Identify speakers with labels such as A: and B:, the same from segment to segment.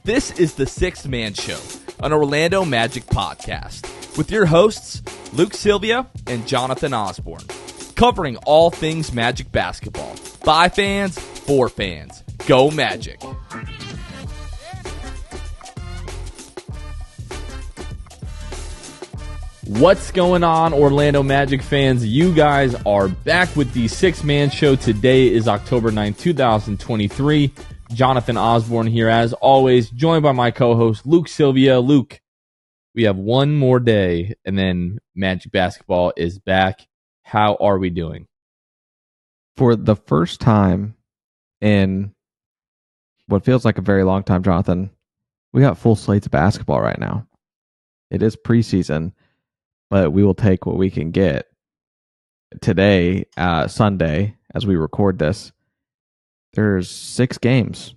A: This is the Sixth Man Show, an Orlando Magic podcast, with your hosts, Luke Sylvia and Jonathan Osborne, covering all things Magic basketball. By fans, for fans. Go Magic! What's going on, Orlando Magic fans? You guys are back with the Sixth Man Show. Today is October 9th, 2023. Jonathan Osborne here, as always, joined by my co-host, Luke Sylvia. Luke, we have one more day, and then Magic basketball is back. How are we doing?
B: For the first time in what feels like a very long time, Jonathan, we got full slates of basketball right now. It is preseason, but we will take what we can get. Today, Sunday, as we record this, there's 6 games.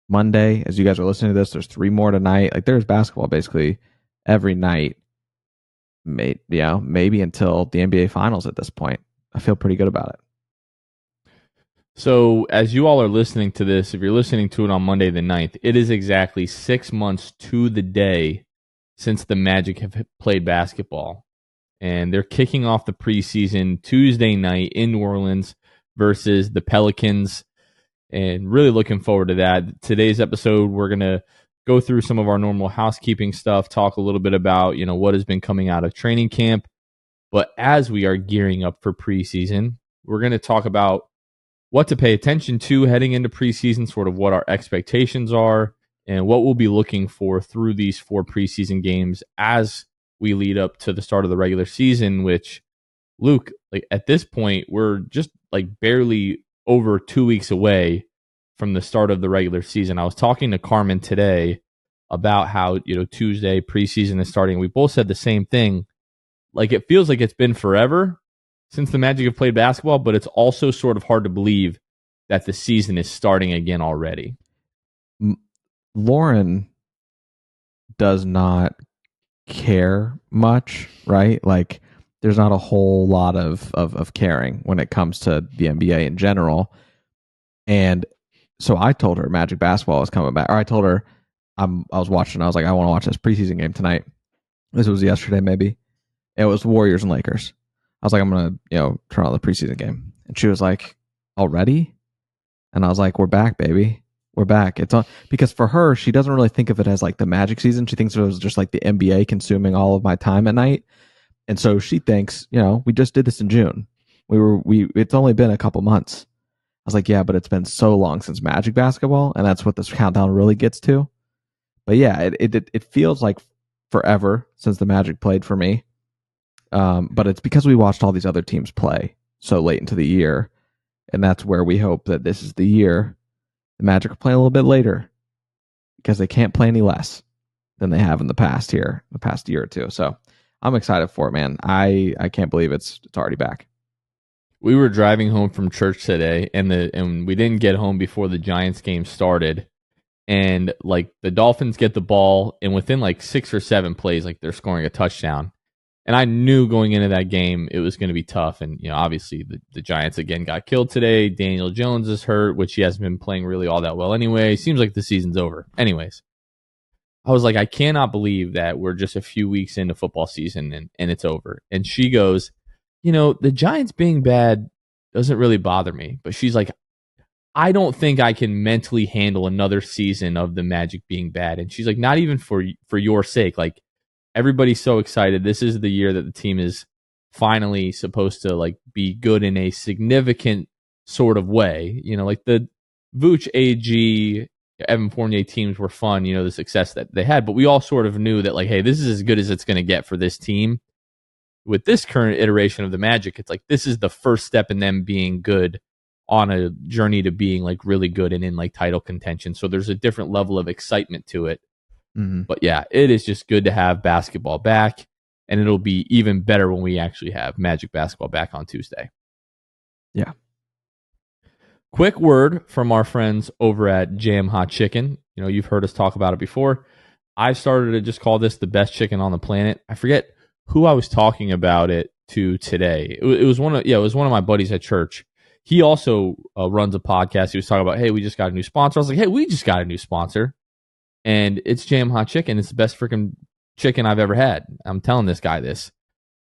B: Monday, as you guys are listening to this, there's 3 more tonight. Like, there's basketball basically every night. Maybe until the NBA Finals at this point. I feel pretty good about it.
A: So, as you all are listening to this, if you're listening to it on Monday the 9th, it is exactly 6 months to the day since the Magic have played basketball. And they're kicking off the preseason Tuesday night in New Orleans versus the Pelicans. And really looking forward to that. Today's episode, we're going to go through some of our normal housekeeping stuff, talk a little bit about, what has been coming out of training camp. But as we are gearing up for preseason, we're going to talk about what to pay attention to heading into preseason, sort of what our expectations are, and what we'll be looking for through these 4 preseason games as we lead up to the start of the regular season, which, Luke, at this point, we're just barely over 2 weeks away from the start of the regular season. I was talking to Carmen today about how, Tuesday preseason is starting. We both said the same thing. It feels like it's been forever since the Magic have played basketball, but it's also sort of hard to believe that the season is starting again already.
B: Lauren does not care much, right? There's not a whole lot of caring when it comes to the NBA in general. And so I told her Magic basketball was coming back. Or I told her I was watching. I was like, I want to watch this preseason game tonight. This was yesterday, maybe. It was Warriors and Lakers. I was like, I'm going to, turn on the preseason game. And she was like, already? And I was like, we're back, baby. We're back. It's on, because for her, she doesn't really think of it as the Magic season. She thinks it was just the NBA consuming all of my time at night. And so she thinks, we just did this in June. It's only been a couple months. I was like, yeah, but it's been so long since Magic basketball, and that's what this countdown really gets to. But yeah, it feels like forever since the Magic played for me. But it's because we watched all these other teams play so late into the year, and that's where we hope that this is the year the Magic are playing a little bit later because they can't play any less than they have in the past year or two. So I'm excited for it, man. I can't believe it's already back.
A: We were driving home from church today, and we didn't get home before the Giants game started. And the Dolphins get the ball, and within 6 or 7 plays, they're scoring a touchdown. And I knew going into that game it was going to be tough. And obviously the Giants again got killed today. Daniel Jones is hurt, which he hasn't been playing really all that well anyway. Seems like the season's over. Anyways, I was like, I cannot believe that we're just a few weeks into football season and it's over. And she goes, the Giants being bad doesn't really bother me. But she's like, I don't think I can mentally handle another season of the Magic being bad. And she's like, not even for your sake. Everybody's so excited. This is the year that the team is finally supposed to be good in a significant sort of way. The Vooch, AG, Evan Fournier teams were fun, the success that they had. But we all sort of knew that, hey, this is as good as it's going to get for this team. With this current iteration of the Magic, it's this is the first step in them being good on a journey to being really good and in title contention. So there's a different level of excitement to it. Mm-hmm. But yeah, it is just good to have basketball back, and it'll be even better when we actually have Magic basketball back on Tuesday.
B: Yeah.
A: Quick word from our friends over at Jam Hot Chicken. You've heard us talk about it before. I've started to just call this the best chicken on the planet. I forget who I was talking about it to today. It was one of my buddies at church. He also runs a podcast. He was talking about, hey, we just got a new sponsor. I was like, hey, we just got a new sponsor. and it's Jam Hot Chicken. It's the best freaking chicken I've ever had. I'm telling this guy this.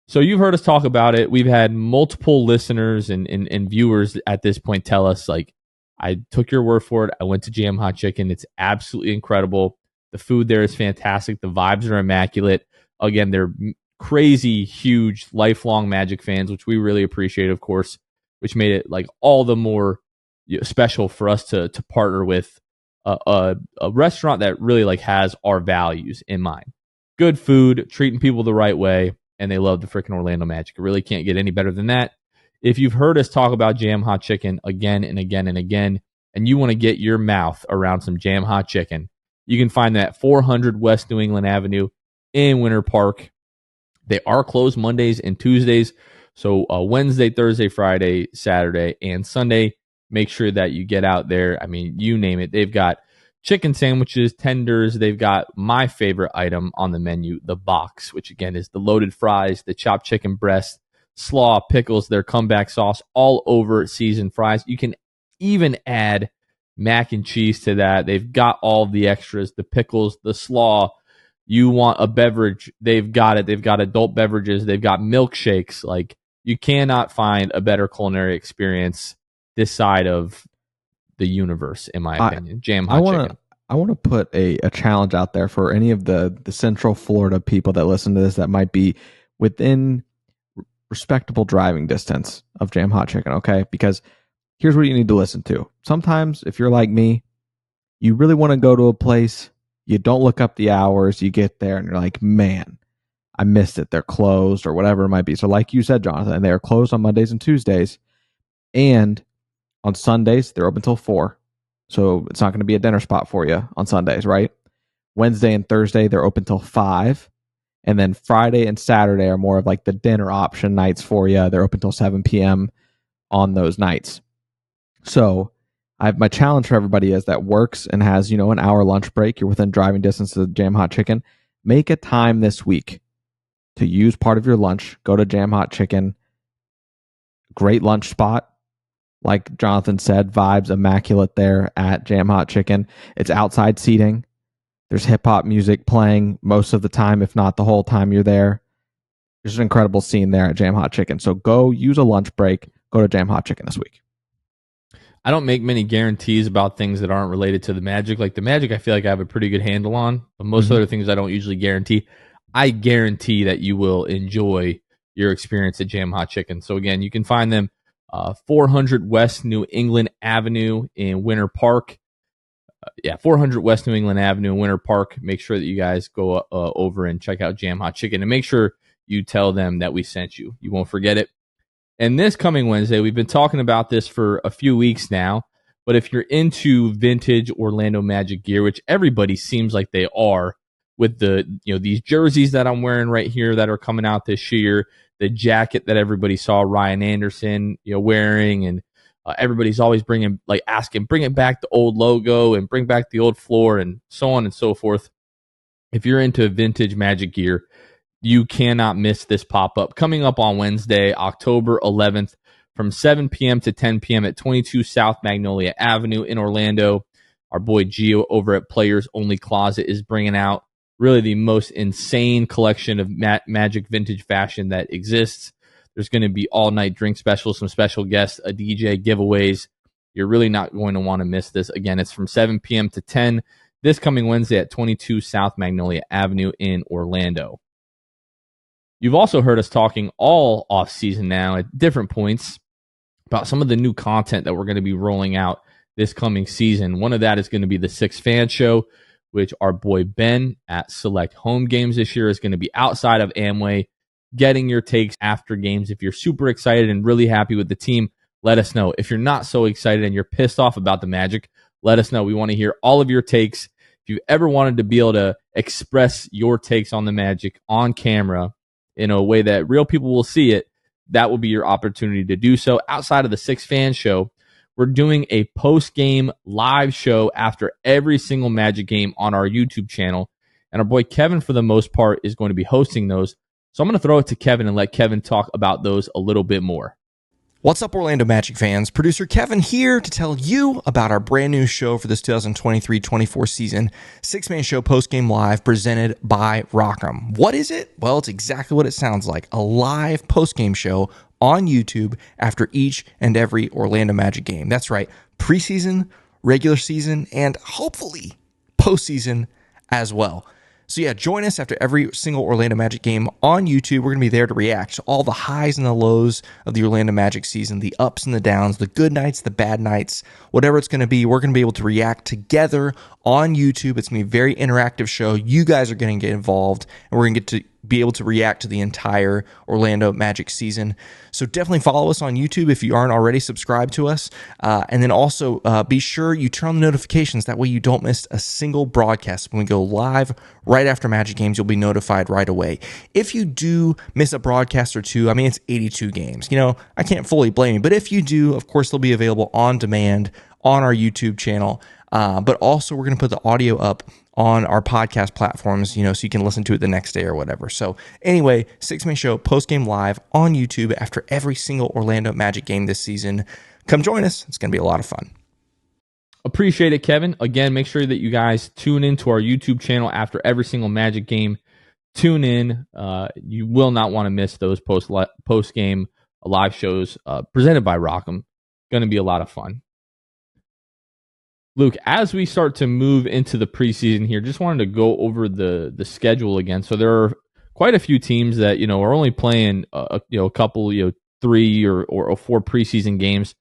A: So you've heard us talk about it. We've had multiple listeners and viewers at this point tell us, like, I took your word for it. I went to Jam Hot Chicken. It's absolutely incredible. The food there is fantastic. The vibes are immaculate. Again, they're crazy, huge, lifelong Magic fans, which we really appreciate, of course, which made it like all the more special for us to partner with a restaurant that really like has our values in mind. Good food, treating people the right way, and they love the freaking Orlando Magic. It really can't get any better than that. If you've heard us talk about Jam Hot Chicken again and again and again, and you want to get your mouth around some Jam Hot Chicken, you can find that at 400 West New England Avenue in Winter Park. They are closed Mondays and Tuesdays. So Wednesday, Thursday, Friday, Saturday, and Sunday, make sure that you get out there. I mean, you name it. They've got chicken sandwiches, tenders. They've got my favorite item on the menu, the box, which again is the loaded fries, the chopped chicken breast, slaw, pickles, their comeback sauce, all over seasoned fries. You can even add mac and cheese to that. They've got all the extras, the pickles, the slaw. You want a beverage, they've got it. They've got adult beverages. They've got milkshakes. Like, you cannot find a better culinary experience this side of the universe, in my opinion. Jam Hot Chicken.
B: I want to put a challenge out there for any of the Central Florida people that listen to this that might be within respectable driving distance of Jam Hot Chicken, okay? Because here's what you need to listen to. Sometimes, if you're like me, you really want to go to a place, you don't look up the hours, you get there, and you're like, man, I missed it. They're closed or whatever it might be. So like you said, Jonathan, they are closed on Mondays and Tuesdays, and on Sundays, they're open till 4. So it's not going to be a dinner spot for you on Sundays, right? Wednesday and Thursday, they're open till 5. And then Friday and Saturday are more of like the dinner option nights for you. They're open till 7 p.m. on those nights. So my challenge for everybody is that works and has, an hour lunch break. You're within driving distance of Jam Hot Chicken. Make a time this week to use part of your lunch. Go to Jam Hot Chicken. Great lunch spot. Like Jonathan said, vibes immaculate there at Jam Hot Chicken. It's outside seating. There's hip-hop music playing most of the time, if not the whole time you're there. There's an incredible scene there at Jam Hot Chicken. So go use a lunch break. Go to Jam Hot Chicken this week.
A: I don't make many guarantees about things that aren't related to the Magic. Like the Magic, I feel like I have a pretty good handle on. But most other things I don't usually guarantee. I guarantee that you will enjoy your experience at Jam Hot Chicken. So again, you can find them 400 West New England Avenue in Winter Park. 400 West New England Avenue in Winter Park. Make sure that you guys go over and check out Jam Hot Chicken, and make sure you tell them that we sent you. You won't forget it. And this coming Wednesday, we've been talking about this for a few weeks now, but if you're into vintage Orlando Magic gear, which everybody seems like they are, with the these jerseys that I'm wearing right here that are coming out this year, the jacket that everybody saw Ryan Anderson wearing, and everybody's always asking, bring it back the old logo and bring back the old floor and so on and so forth. If you're into vintage Magic gear, you cannot miss this pop-up coming up on Wednesday, October 11th from 7 p.m. to 10 p.m. at 22 South Magnolia Avenue in Orlando. Our boy Gio over at Players Only Closet is bringing out really the most insane collection of Magic vintage fashion that exists. There's going to be all-night drink specials, some special guests, a DJ, giveaways. You're really not going to want to miss this. Again, it's from 7 p.m. to 10 this coming Wednesday at 22 South Magnolia Avenue in Orlando. You've also heard us talking all off-season now at different points about some of the new content that we're going to be rolling out this coming season. One of that is going to be the Six Fan Show, which our boy Ben at Select Home Games this year is going to be outside of Amway, getting your takes after games. If you're super excited and really happy with the team, let us know. If you're not so excited and you're pissed off about the Magic, let us know. We want to hear all of your takes. If you've ever wanted to be able to express your takes on the Magic on camera in a way that real people will see it, that will be your opportunity to do so. Outside of the Six Fan Show, we're doing a post-game live show after every single Magic game on our YouTube channel. And our boy Kevin, for the most part, is going to be hosting those. So I'm going to throw it to Kevin and let Kevin talk about those a little bit more.
C: What's up, Orlando Magic fans? Producer Kevin here to tell you about our brand new show for this 2023-24 season, six-man show Postgame Live presented by Rock'em. What is it? Well, it's exactly what it sounds like, a live postgame show on YouTube after each and every Orlando Magic game. That's right, preseason, regular season, and hopefully postseason as well. So yeah, join us after every single Orlando Magic game on YouTube. We're going to be there to react to all the highs and the lows of the Orlando Magic season, the ups and the downs, the good nights, the bad nights, whatever it's going to be. We're going to be able to react together on YouTube. It's going to be a very interactive show. You guys are going to get involved, and we're going to get to be able to react to the entire Orlando Magic season. So definitely follow us on YouTube if you aren't already subscribed to us. And then also be sure you turn on the notifications. That way you don't miss a single broadcast. When we go live right after Magic games, you'll be notified right away. If you do miss a broadcast or two, I mean, it's 82 games. You know, I can't fully blame you. But if you do, of course, they'll be available on demand on our YouTube channel. But also we're going to put the audio up on our podcast platforms, you know, so you can listen to it the next day or whatever. So anyway, six-man show postgame live on YouTube after every single Orlando Magic game this season. Come join us. It's going to be a lot of fun.
A: Appreciate it, Kevin. Again, make sure that you guys tune into our YouTube channel after every single Magic game. Tune in. You will not want to miss those post-game live shows presented by Rock'em. Going to be a lot of fun. Luke, as we start to move into the preseason here, just wanted to go over the schedule again. So there are quite a few teams that, you know, are only playing a couple, 3 or 4 preseason games.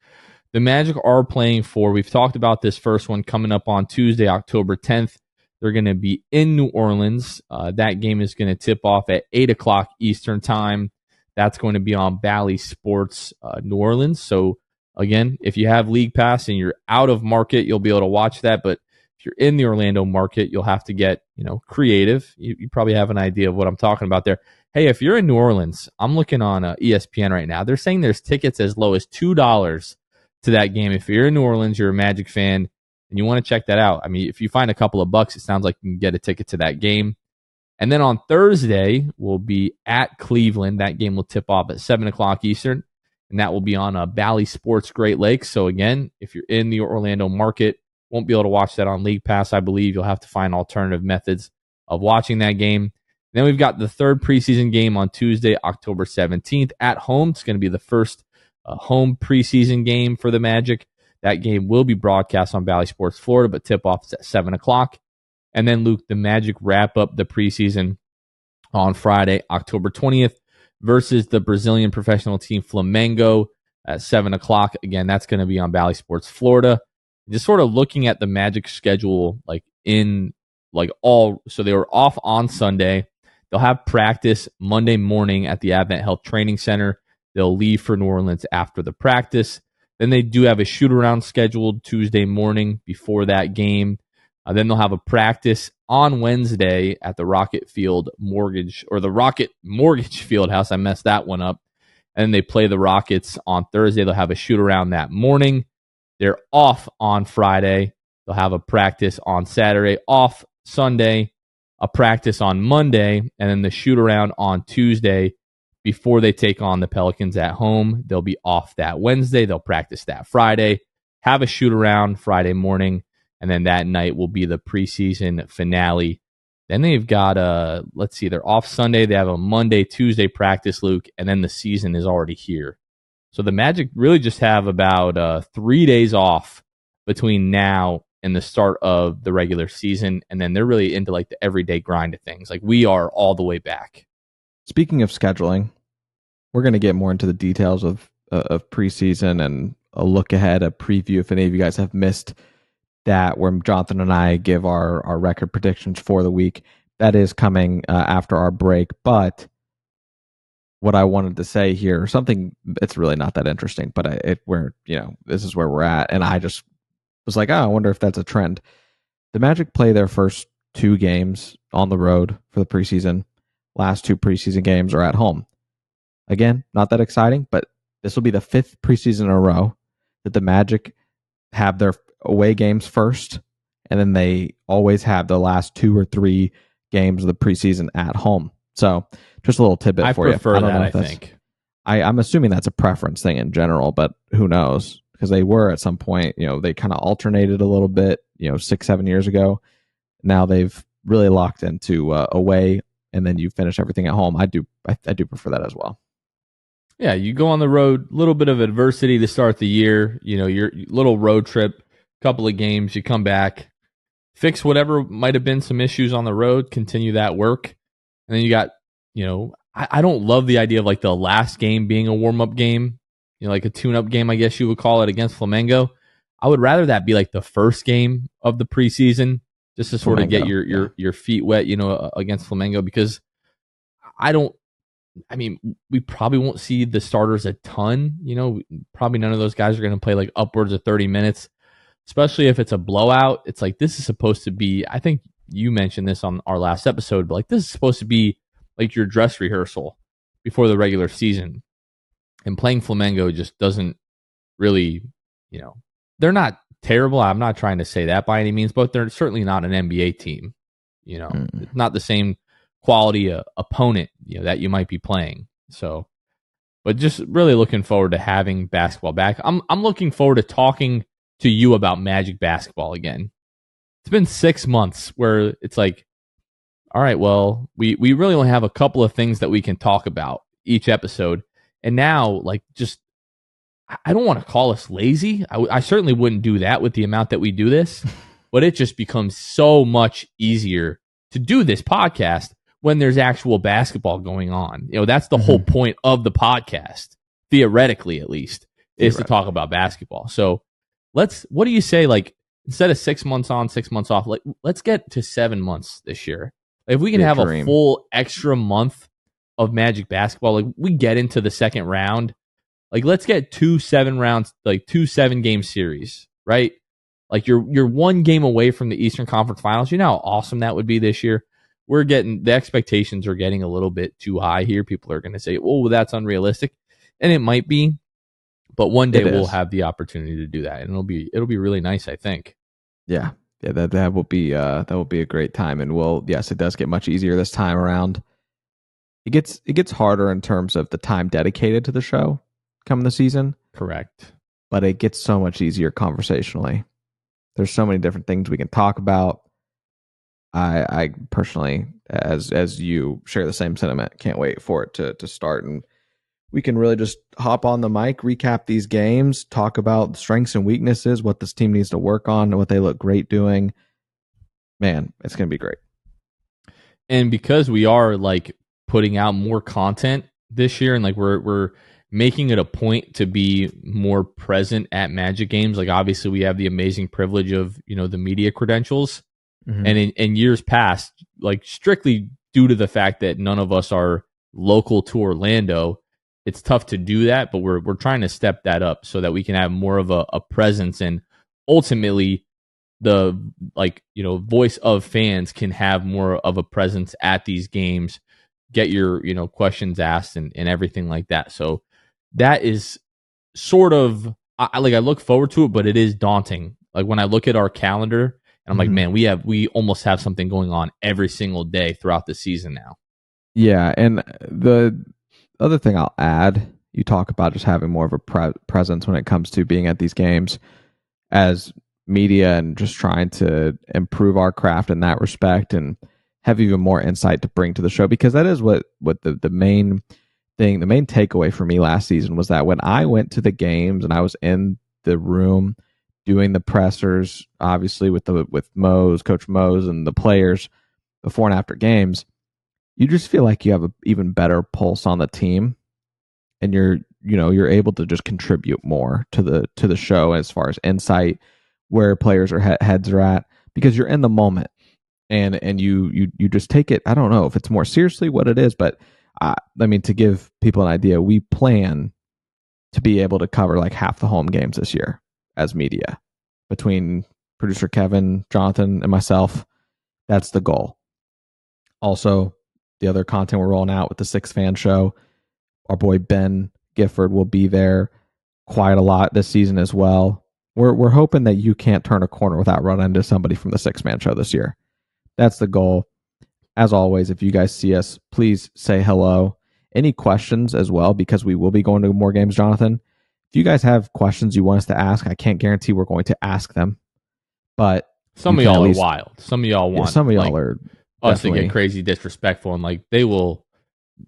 A: The Magic are playing 4. We've talked about this first one coming up on Tuesday, October 10th. They're going to be in New Orleans. That game is going to tip off at 8 o'clock Eastern time. That's going to be on Bally Sports New Orleans. So again, if you have League Pass and you're out of market, you'll be able to watch that. But if you're in the Orlando market, you'll have to get, creative. You probably have an idea of what I'm talking about there. Hey, if you're in New Orleans, I'm looking on ESPN right now. They're saying there's tickets as low as $2 to that game. If you're in New Orleans, you're a Magic fan, and you want to check that out. I mean, if you find a couple of bucks, it sounds like you can get a ticket to that game. And then on Thursday, we'll be at Cleveland. That game will tip off at 7 o'clock Eastern. And that will be on Bally Sports Great Lakes. So again, if you're in the Orlando market, won't be able to watch that on League Pass, I believe. You'll have to find alternative methods of watching that game. Then we've got the third preseason game on Tuesday, October 17th at home. It's going to be the first home preseason game for the Magic. That game will be broadcast on Bally Sports Florida, but tip-off is at 7 o'clock. And then, Luke, the Magic wrap up the preseason on Friday, October 20th. Versus the Brazilian professional team Flamengo at 7 o'clock. Again, that's going to be on Bally Sports Florida. Just sort of looking at the Magic schedule, so they were off on Sunday. They'll have practice Monday morning at the Advent Health Training Center. They'll leave for New Orleans after the practice. Then they do have a shoot-around scheduled Tuesday morning before that game. Then they'll have a practice on Wednesday at the Rocket Mortgage Field House. I messed that one up. And then they play the Rockets on Thursday. They'll have a shoot-around that morning. They're off on Friday. They'll have a practice on Saturday. Off Sunday, a practice on Monday, and then the shoot-around on Tuesday before they take on the Pelicans at home. They'll be off that Wednesday. They'll practice that Friday, have a shoot-around Friday morning, and then that night will be the preseason finale. Then they've got they're off Sunday. They have a Monday, Tuesday practice, Luke, and then the season is already here. So the Magic really just have about 3 days off between now and the start of the regular season, and then they're really into like the everyday grind of things. Like we are all the way back.
B: Speaking of scheduling, we're going to get more into the details of preseason and a look ahead, a preview. If any of you guys have missed that, where Jonathan and I give our record predictions for the week, that is coming after our break. But what I wanted to say here, something it's really not that interesting, but this is where we're at, and I just was like, I wonder if that's a trend. The Magic play their first 2 games on the road for the preseason. Last 2 preseason games are at home. Again, not that exciting, but this will be the 5th preseason in a row that the Magic have their away games first, and then they always have the last 2 or 3 games of the preseason at home. So just a little tidbit for you.
A: I prefer that, I think.
B: I'm assuming that's a preference thing in general, but who knows? Because they were at some point, they kind of alternated a little bit, 6-7 years ago. Now they've really locked into away, and then you finish everything at home. I do prefer that as well.
A: Yeah, you go on the road, a little bit of adversity to start the year, your little road trip, couple of games, you come back, fix whatever might have been some issues on the road, continue that work. And then you got, I don't love the idea of like the last game being a warm-up game, like a tune-up game, I guess you would call it, against Flamengo. I would rather that be like the first game of the preseason, just to sort of get your feet wet, against Flamengo, because we probably won't see the starters a ton. Probably none of those guys are going to play like upwards of 30 minutes, especially if it's a blowout. It's like, this is supposed to be, I think you mentioned this on our last episode, but like, this is supposed to be like your dress rehearsal before the regular season. And playing Flamengo just doesn't really, they're not terrible. I'm not trying to say that by any means, but they're certainly not an NBA team. It's not the same quality opponent that you might be playing. So, but just really looking forward to having basketball back. I'm looking forward to talking to you about Magic basketball again. It's been 6 months where it's like, all right, well, we really only have a couple of things that we can talk about each episode. And now, like, just, I don't want to call us lazy. I certainly wouldn't do that with the amount that we do this, but it just becomes so much easier to do this podcast when there's actual basketball going on. That's the whole point of the podcast, theoretically at least, is to talk about basketball. So what do you say, like, instead of 6 months on, 6 months off, like, let's get to 7 months this year. If we can have a full extra month of Magic basketball, like, we get into the second round, like, let's get 2 7-rounds, like 2 7-game series, right? Like, you're one game away from the Eastern Conference Finals. You know how awesome that would be this year. The expectations are getting a little bit too high here. People are going to say, "Oh, that's unrealistic," and it might be, but one day we'll have the opportunity to do that, and it'll be really nice, I think.
B: Yeah, that will be a great time, and it does get much easier this time around. It gets harder in terms of the time dedicated to the show come the season.
A: Correct,
B: but it gets so much easier conversationally. There's so many different things we can talk about. I personally, as you share the same sentiment, can't wait for it to start, and we can really just hop on the mic, recap these games, talk about strengths and weaknesses, what this team needs to work on, what they look great doing. Man, it's going to be great.
A: And because we are like putting out more content this year, and like we're making it a point to be more present at Magic games. Like, obviously we have the amazing privilege of, the media credentials. Mm-hmm. And in years past, like, strictly due to the fact that none of us are local to Orlando, it's tough to do that, but we're trying to step that up so that we can have more of a presence, and ultimately the, like, voice of fans can have more of a presence at these games, get your, questions asked and everything like that. So that is sort of, I look forward to it, but it is daunting. Like, when I look at our calendar, and I'm like, man, we almost have something going on every single day throughout the season now.
B: Yeah, and the other thing I'll add, you talk about just having more of a presence when it comes to being at these games as media, and just trying to improve our craft in that respect, and have even more insight to bring to the show, because that is what the main thing, the main takeaway for me last season was that when I went to the games and I was in the room doing the pressers, obviously with Mose, Coach Mose, and the players before and after games, you just feel like you have an even better pulse on the team, and you're able to just contribute more to the show as far as insight, where players are heads are at, because you're in the moment, and you just take it. I don't know if it's more seriously what it is, but to give people an idea, we plan to be able to cover like half the home games this year as media, between producer Kevin, Jonathan, and myself. That's the goal. Also, the other content we're rolling out with the Six Fan Show, our boy Ben Gifford will be there quite a lot this season as well. We're hoping that you can't turn a corner without running into somebody from the Six Man Show this year. That's the goal. As always, if you guys see us, please say hello. any questions as well, because we will be going to more games, Jonathan. If you guys have questions you want us to ask, I can't guarantee we're going to ask them, but
A: some of y'all are wild. Some of y'all want
B: some of y'all are
A: us to get crazy disrespectful and like they will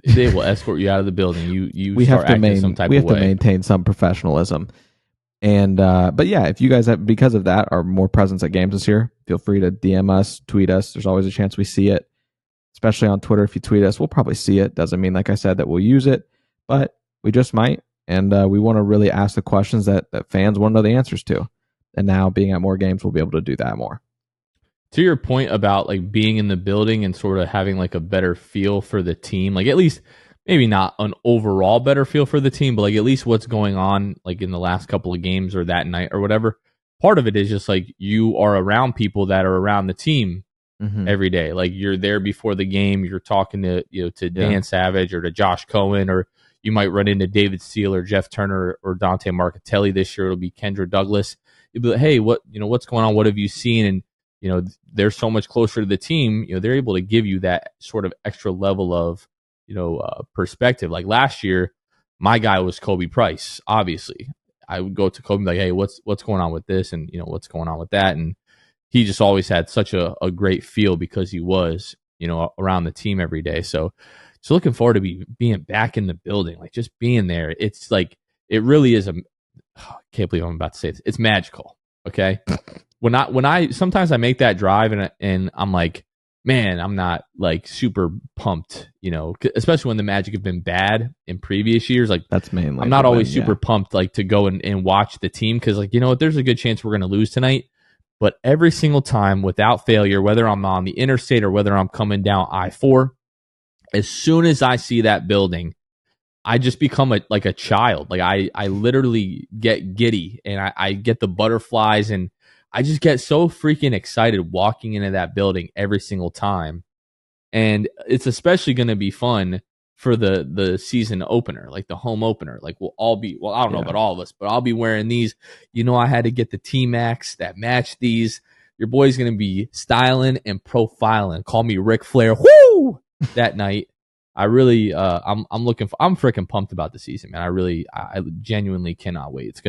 A: escort you out of the building. We have to
B: maintain some professionalism. And but yeah, if you guys have, because of that, are more presence at games this year, feel free to DM us, tweet us. There's always a chance we see it, especially on Twitter. If you tweet us, we'll probably see it. Doesn't mean, like I said, that we'll use it, but we just might. And we want to really ask the questions that fans want to know the answers to. And now, being at more games, we'll be able to do that more.
A: To your point about like being in the building and sort of having like a better feel for the team, like at least maybe not an overall better feel for the team, but like at least what's going on like in the last couple of games or that night or whatever. Part of it is just like you are around people that are around the team every day. Like you're there before the game, you're talking to Dan Savage or to Josh Cohen, or you might run into David Steele or Jeff Turner or Dante Marcatelli. This year it'll be Kendra Douglas. You'll be like, hey, what's going on? What have you seen? And they're so much closer to the team. They're able to give you that sort of extra level of perspective. Like last year, my guy was Kobe Price. Obviously, I would go to Kobe and be like, hey, what's going on with this, and what's going on with that, and he just always had such a great feel because he was around the team every day. So looking forward to being back in the building, like just being there. It's like it really is I can't believe I'm about to say this. It's magical. Okay. When I sometimes I make that drive and I'm like, man, I'm not like super pumped, especially when the Magic have been bad in previous years. Like
B: that's mainly
A: I'm not always super pumped like to go and watch the team because like there's a good chance we're going to lose tonight. But every single time without failure, whether I'm on the interstate or whether I'm coming down I-4, as soon as I see that building, I just become like a child. Like I literally get giddy and I get the butterflies and I just get so freaking excited walking into that building every single time. And it's especially going to be fun for the season opener, like the home opener. Like we'll all be, I don't know about all of us, but I'll be wearing these. I had to get the T-Max that match these. Your boy's going to be styling and profiling. Call me Ric Flair. Woo! That night. I really, I'm freaking pumped about the season, man. I genuinely cannot wait.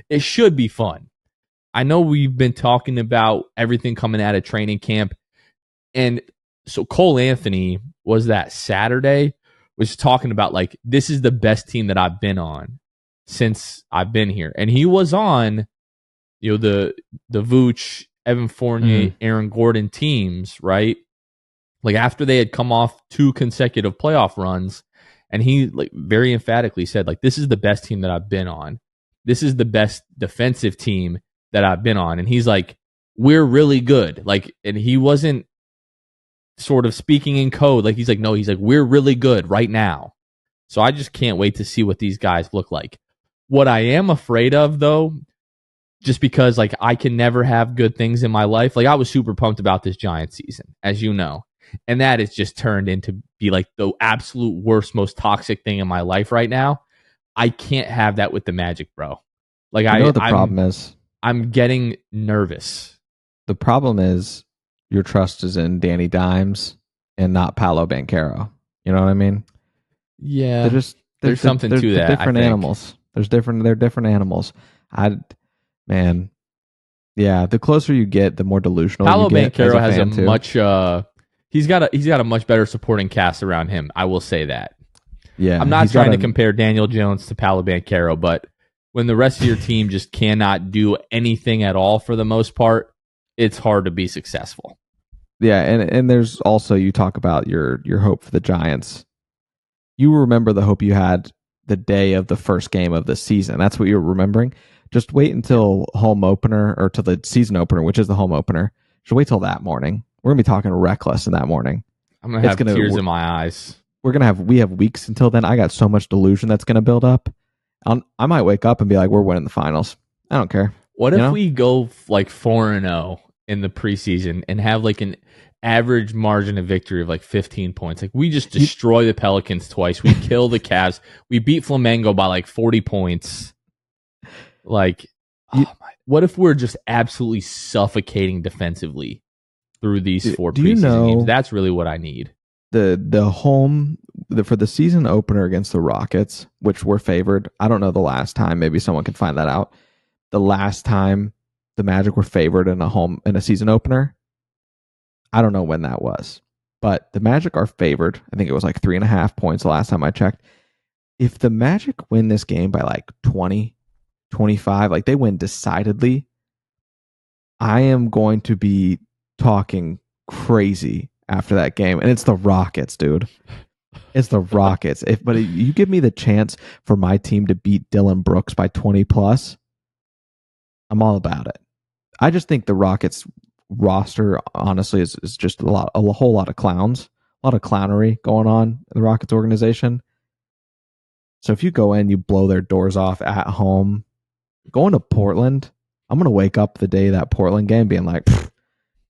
A: It should be fun. I know we've been talking about everything coming out of training camp. And so Cole Anthony was that Saturday, was talking about like, this is the best team that I've been on since I've been here. And he was on, the Vooch, Evan Fournier, Aaron Gordon teams, right? Like after they had come off 2 consecutive playoff runs, and he like very emphatically said, like, this is the best team that I've been on. This is the best defensive team that I've been on. And he's like, we're really good. Like, and he wasn't sort of speaking in code. Like, he's like, no, he's like, we're really good right now. So I just can't wait to see what these guys look like. What I am afraid of, though, just because like I can never have good things in my life. Like I was super pumped about this Giants season, as you know. And that has just turned into be like the absolute worst, most toxic thing in my life right now. I can't have that with the Magic, bro. Like
B: the problem is?
A: I'm getting nervous.
B: The problem is your trust is in Danny Dimes and not Paolo Banchero. You know what I mean?
A: Yeah. There's something to that.
B: They're different animals. They're different animals. Yeah, the closer you get, the more delusional
A: Paolo
B: you get.
A: Paolo Banchero has a much he's got a much better supporting cast around him. I will say that.
B: Yeah.
A: I'm not trying to compare Daniel Jones to Paolo Banchero, but when the rest of your team just cannot do anything at all for the most part, it's hard to be successful.
B: Yeah, and there's also, you talk about your hope for the Giants. You remember the hope you had the day of the first game of the season. That's what you're remembering. Just wait until home opener, or till the season opener, which is the home opener. Just wait till that morning. We're gonna be talking reckless in that morning.
A: I'm gonna have tears in my eyes.
B: We have weeks until then. I got so much delusion that's gonna build up. I might wake up and be like, we're winning the finals. I don't care.
A: What if we go like 4-0 in the preseason and have like an average margin of victory of like 15 points? Like we just destroy the Pelicans twice. We kill the Cavs. We beat Flamengo by like 40 points. Like, what if we're just absolutely suffocating defensively through these 4 preseason games? That's really what I need.
B: The home for the season opener against the Rockets, which were favored. I don't know the last time. Maybe someone can find that out. The last time the Magic were favored in a season opener, I don't know when that was, but the Magic are favored. I think it was like 3.5 points the last time I checked. If the Magic win this game by like 20, 25, like they win decidedly, I am going to be talking crazy after that game. And it's the Rockets, dude. It's the Rockets. But you give me the chance for my team to beat Dillon Brooks by 20 plus, I'm all about it. I just think the Rockets roster, honestly, is just a whole lot of clowns, a lot of clownery going on in the Rockets organization. So if you go in, you blow their doors off at home, going to Portland, I'm going to wake up the day of that Portland game being like, the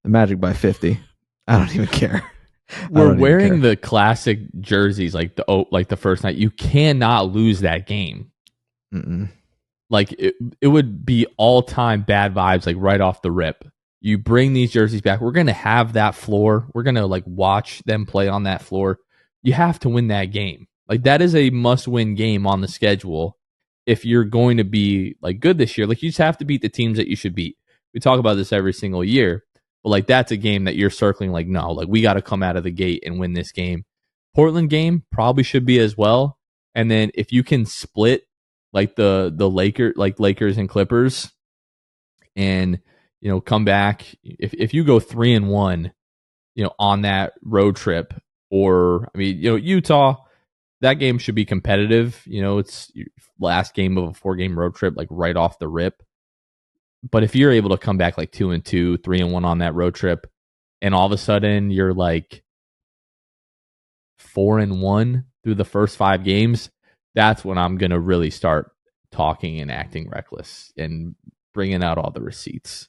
B: Magic by 50. I don't even care.
A: We're wearing the classic jerseys like the first night. You cannot lose that game.
B: Mm-mm.
A: Like it would be all-time bad vibes like right off the rip. You bring these jerseys back. We're going to have that floor. We're going to like watch them play on that floor. You have to win that game. Like that is a must-win game on the schedule if you're going to be like good this year. Like you just have to beat the teams that you should beat. We talk about this every single year, but like that's a game that you're circling like, no, like we got to come out of the gate and win this game. Portland game probably should be as well. And then if you can split like the Lakers and Clippers and come back, if you go 3-1 on that road trip, or I mean Utah, that game should be competitive. It's your last game of a 4-game road trip, like right off the rip. But if you're able to come back like 2-2, 3-1 on that road trip, and all of a sudden you're like 4-1 through the first 5 games, that's when I'm going to really start talking and acting reckless and bringing out all the receipts.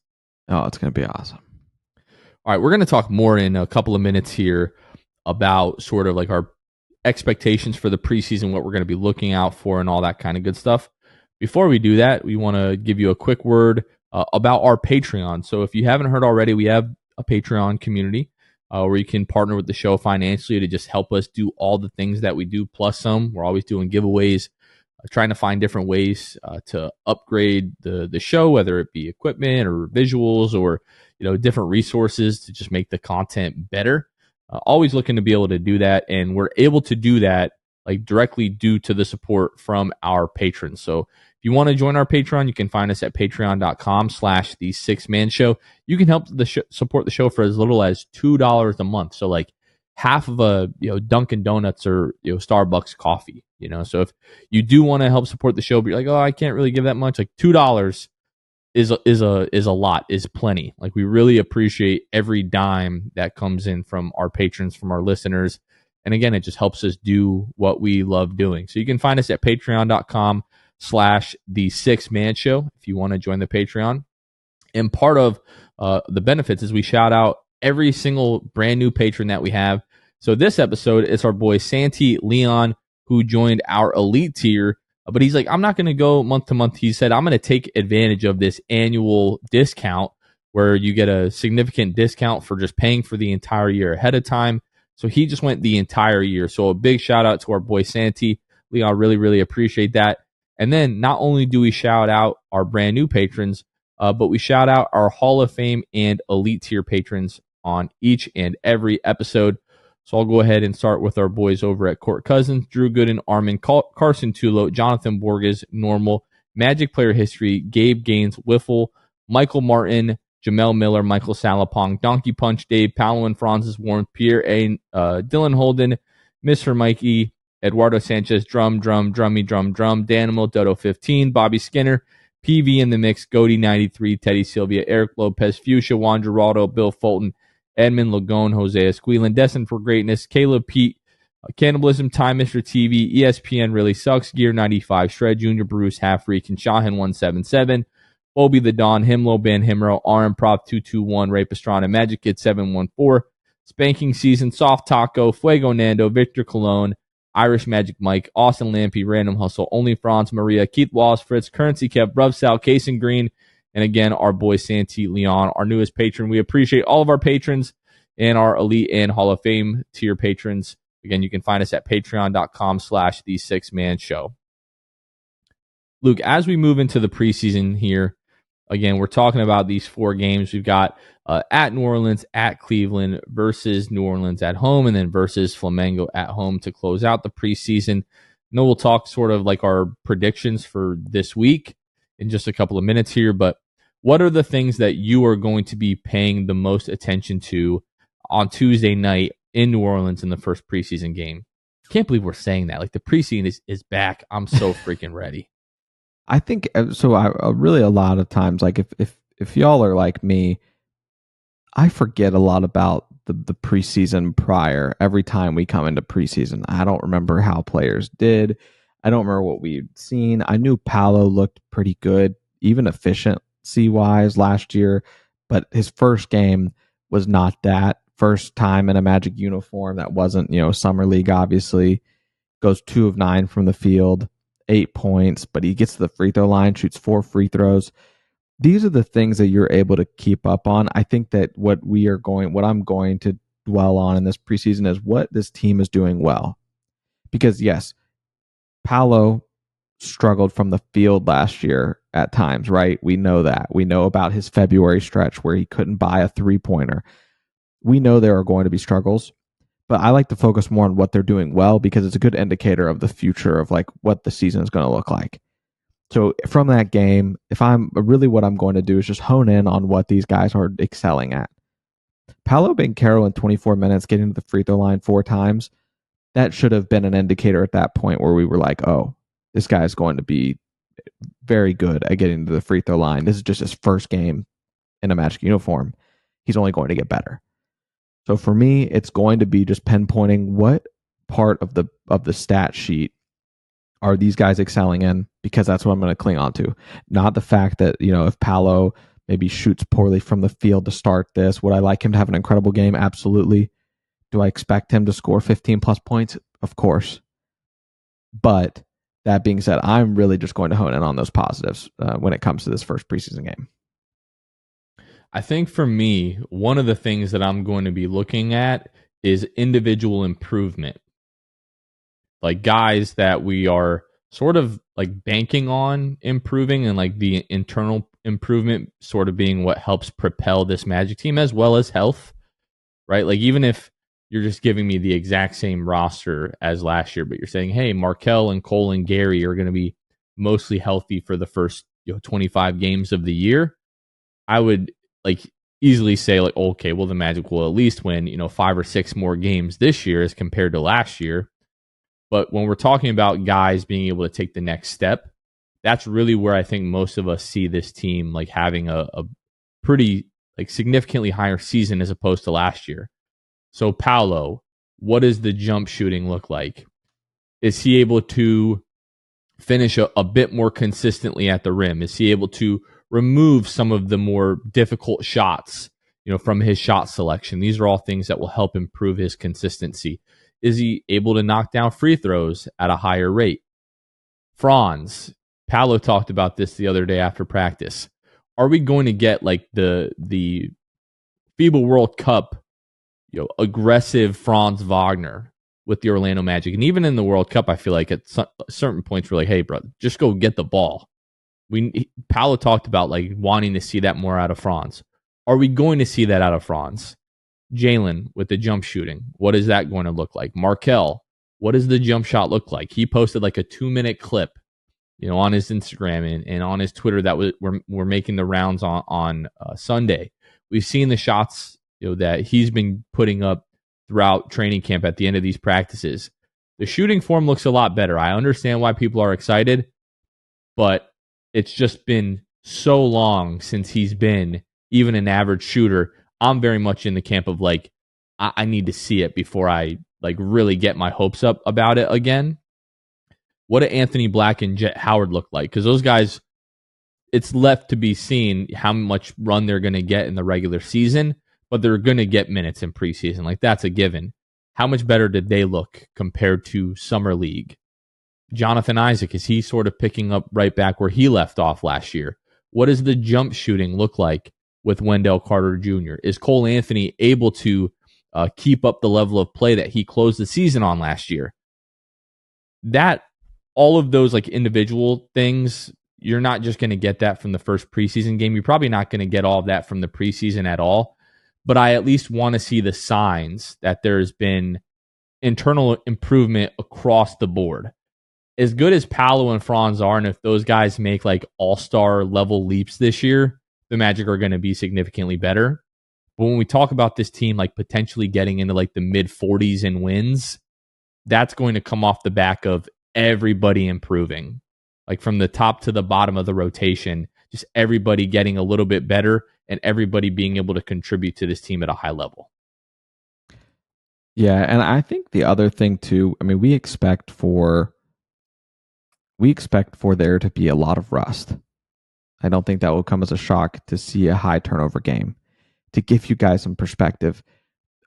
B: Oh, it's going to be awesome.
A: All right, we're going to talk more in a couple of minutes here about sort of like our expectations for the preseason, what we're going to be looking out for, and all that kind of good stuff. Before we do that, we want to give you a quick word about our Patreon. So if you haven't heard already, we have a Patreon community where you can partner with the show financially to just help us do all the things that we do, plus some. We're always doing giveaways, trying to find different ways to upgrade the show, whether it be equipment or visuals or different resources to just make the content better. Always looking to be able to do that, and we're able to do that like directly due to the support from our patrons. So if you want to join our Patreon, you can find us at patreon.com/the6man show. You can help support the show for as little as $2 a month. So like half of a Dunkin' Donuts or Starbucks coffee. So if you do want to help support the show, but you're like, oh, I can't really give that much, like $2 is a lot, is plenty. Like we really appreciate every dime that comes in from our patrons, from our listeners. And again, it just helps us do what we love doing. So you can find us at patreon.com/the6man show if you want to join the Patreon. And part of the benefits is we shout out every single brand new patron that we have. So this episode is our boy Santi Leon, who joined our elite tier. But he's like, I'm not going to go month to month. He said, I'm going to take advantage of this annual discount where you get a significant discount for just paying for the entire year ahead of time. So he just went the entire year. So a big shout out to our boy Santi Leon. Really, really appreciate that. And then not only do we shout out our brand new patrons, but we shout out our Hall of Fame and elite tier patrons on each and every episode. So I'll go ahead and start with our boys over at Court Cousins, Drew Gooden, Armin, Carson Tulo, Jonathan Borges, Normal, Magic Player History, Gabe Gaines, Wiffle, Michael Martin, Jamel Miller, Michael Salapong, Donkey Punch, Dave, Palowin, Francis Warren, Pierre A, Dylan Holden, Mr. Mikey, Eduardo Sanchez, Drummy, Danimal, Dodo 15, Bobby Skinner, PV in the Mix, Goody 93, Teddy Sylvia, Eric Lopez, Fuchsia, Juan Geraldo, Bill Fulton, Edmund Lagone, Jose Esquilin, Destined for Greatness, Caleb Pete, Cannibalism, Time Mr. TV, ESPN Really Sucks, Gear 95, Shred Jr., Bruce, Half Freak, and Shahin 177, Bobby the Don, Himlo, Ben Himro, RM Prop 221, Ray Pastrana, Magic Kid 714, Spanking Season, Soft Taco, Fuego Nando, Victor Cologne, Irish Magic Mike, Austin Lampy, Random Hustle, Only Franz, Maria, Keith Wallace, Fritz, Currency Kev, Bruv Sal, Kason Green, and again, our boy Santi Leon, our newest patron. We appreciate all of our patrons and our Elite and Hall of Fame tier patrons. Again, you can find us at patreon.com/the6man show. Luke, as we move into the preseason here, again, we're talking about these 4 games. We've got at New Orleans, at Cleveland, versus New Orleans at home, and then versus Flamengo at home to close out the preseason. I know we'll talk sort of like our predictions for this week in just a couple of minutes here, but what are the things that you are going to be paying the most attention to on Tuesday night in New Orleans in the first preseason game? Can't believe we're saying that. Like, the preseason is back. I'm so freaking ready.
B: I think so. I really a lot of times, like if y'all are like me, I forget a lot about the preseason prior. Every time we come into preseason, I don't remember how players did. I don't remember what we'd seen. I knew Paolo looked pretty good, even efficiency wise last year, but his first game was not that. First time in a Magic uniform that wasn't, Summer League, obviously. Goes 2 of 9 from the field, 8 points, but he gets to the free throw line, shoots 4 free throws. These are the things that you're able to keep up on. I think that what I'm going to dwell on in this preseason is what this team is doing well. Because yes, Paolo struggled from the field last year at times, right? We know that. We know about his February stretch where he couldn't buy a 3-pointer. We know there are going to be struggles, but I like to focus more on what they're doing well because it's a good indicator of the future of like what the season is going to look like. So from that game, what I'm going to do is just hone in on what these guys are excelling at. Paolo Banchero in 24 minutes getting to the free throw line 4 times, that should have been an indicator at that point where we were like, oh, this guy's going to be very good at getting to the free throw line. This is just his first game in a Magic uniform. He's only going to get better. So for me, it's going to be just pinpointing what part of the stat sheet are these guys excelling in, because that's what I'm going to cling on to. Not the fact that, if Paolo maybe shoots poorly from the field to start this, would I like him to have an incredible game? Absolutely. Do I expect him to score 15 plus points? Of course. But that being said, I'm really just going to hone in on those positives when it comes to this first preseason game.
A: I think for me, one of the things that I'm going to be looking at is individual improvement. Like guys that we are sort of like banking on improving, and like the internal improvement sort of being what helps propel this Magic team, as well as health, right? Like even if you're just giving me the exact same roster as last year, but you're saying, hey, Markelle and Cole and Gary are going to be mostly healthy for the first 25 games of the year, I would like easily say like, okay, well the Magic will at least win 5 or 6 more games this year as compared to last year. But when we're talking about guys being able to take the next step, that's really where I think most of us see this team like having a pretty like significantly higher season as opposed to last year. So Paolo, what does the jump shooting look like? Is he able to finish a bit more consistently at the rim? Is he able to remove some of the more difficult shots, from his shot selection? These are all things that will help improve his consistency. Is he able to knock down free throws at a higher rate? Franz, Paolo talked about this the other day after practice. Are we going to get like the FIBA World Cup, aggressive Franz Wagner with the Orlando Magic? And even in the World Cup, I feel like at certain points we're like, hey, bro, just go get the ball. Paolo talked about like wanting to see that more out of Franz. Are we going to see that out of Franz? Jalen with the jump shooting, what is that going to look like? Markelle, what does the jump shot look like? He posted like a 2-minute clip, on his Instagram and on his Twitter that we're making the rounds on Sunday. We've seen the shots that he's been putting up throughout training camp at the end of these practices. The shooting form looks a lot better. I understand why people are excited, but it's just been so long since he's been even an average shooter. I'm very much in the camp of like, I need to see it before I like really get my hopes up about it again. What do Anthony Black and Jet Howard look like? Because those guys, it's left to be seen how much run they're going to get in the regular season, but they're going to get minutes in preseason. Like that's a given. How much better did they look compared to Summer League? Jonathan Isaac, is he sort of picking up right back where he left off last year? What does the jump shooting look like with Wendell Carter Jr.? Is Cole Anthony able to keep up the level of play that he closed the season on last year. That all of those like individual things, you're not just going to get that from the first preseason game. You're probably not going to get all of that from the preseason at all. But I at least want to see the signs that there's been internal improvement across the board. As good as Paolo and Franz are, and if those guys make like all-star level leaps this year, the Magic are going to be significantly better. But when we talk about this team like potentially getting into like the mid 40s in wins, that's going to come off the back of everybody improving. Like from the top to the bottom of the rotation, just everybody getting a little bit better and everybody being able to contribute to this team at a high level.
B: Yeah, and I think the other thing too, I mean, we expect for there to be a lot of rust. I don't think that will come as a shock to see a high turnover game. To give you guys some perspective,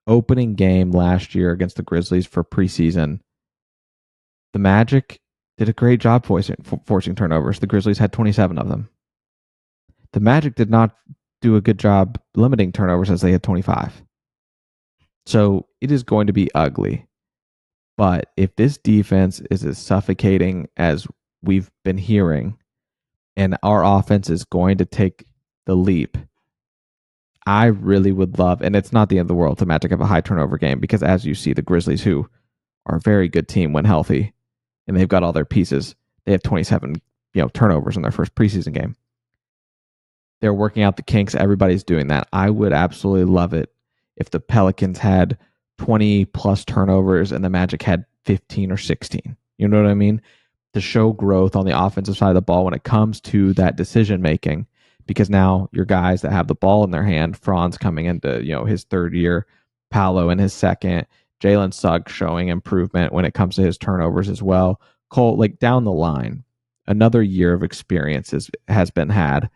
B: opening game last year against the Grizzlies for preseason, the Magic did a great job forcing turnovers. The Grizzlies had 27 of them. The Magic did not do a good job limiting turnovers as they had 25. So it is going to be ugly. But if this defense is as suffocating as we've been hearing, and our offense is going to take the leap, I really would love, and it's not the end of the world to Magic have a high turnover game, because as you see, the Grizzlies, who are a very good team when healthy, and they've got all their pieces, they have 27 turnovers in their first preseason game. They're working out the kinks. Everybody's doing that. I would absolutely love it if the Pelicans had 20 plus turnovers and the Magic had 15 or 16. You know what I mean? To show growth on the offensive side of the ball when it comes to that decision making, because now your guys that have the ball in their hand, Franz coming into his third year, Paolo in his second, Jalen Suggs showing improvement when it comes to his turnovers as well. Cole, like down the line, another year of experience has been had.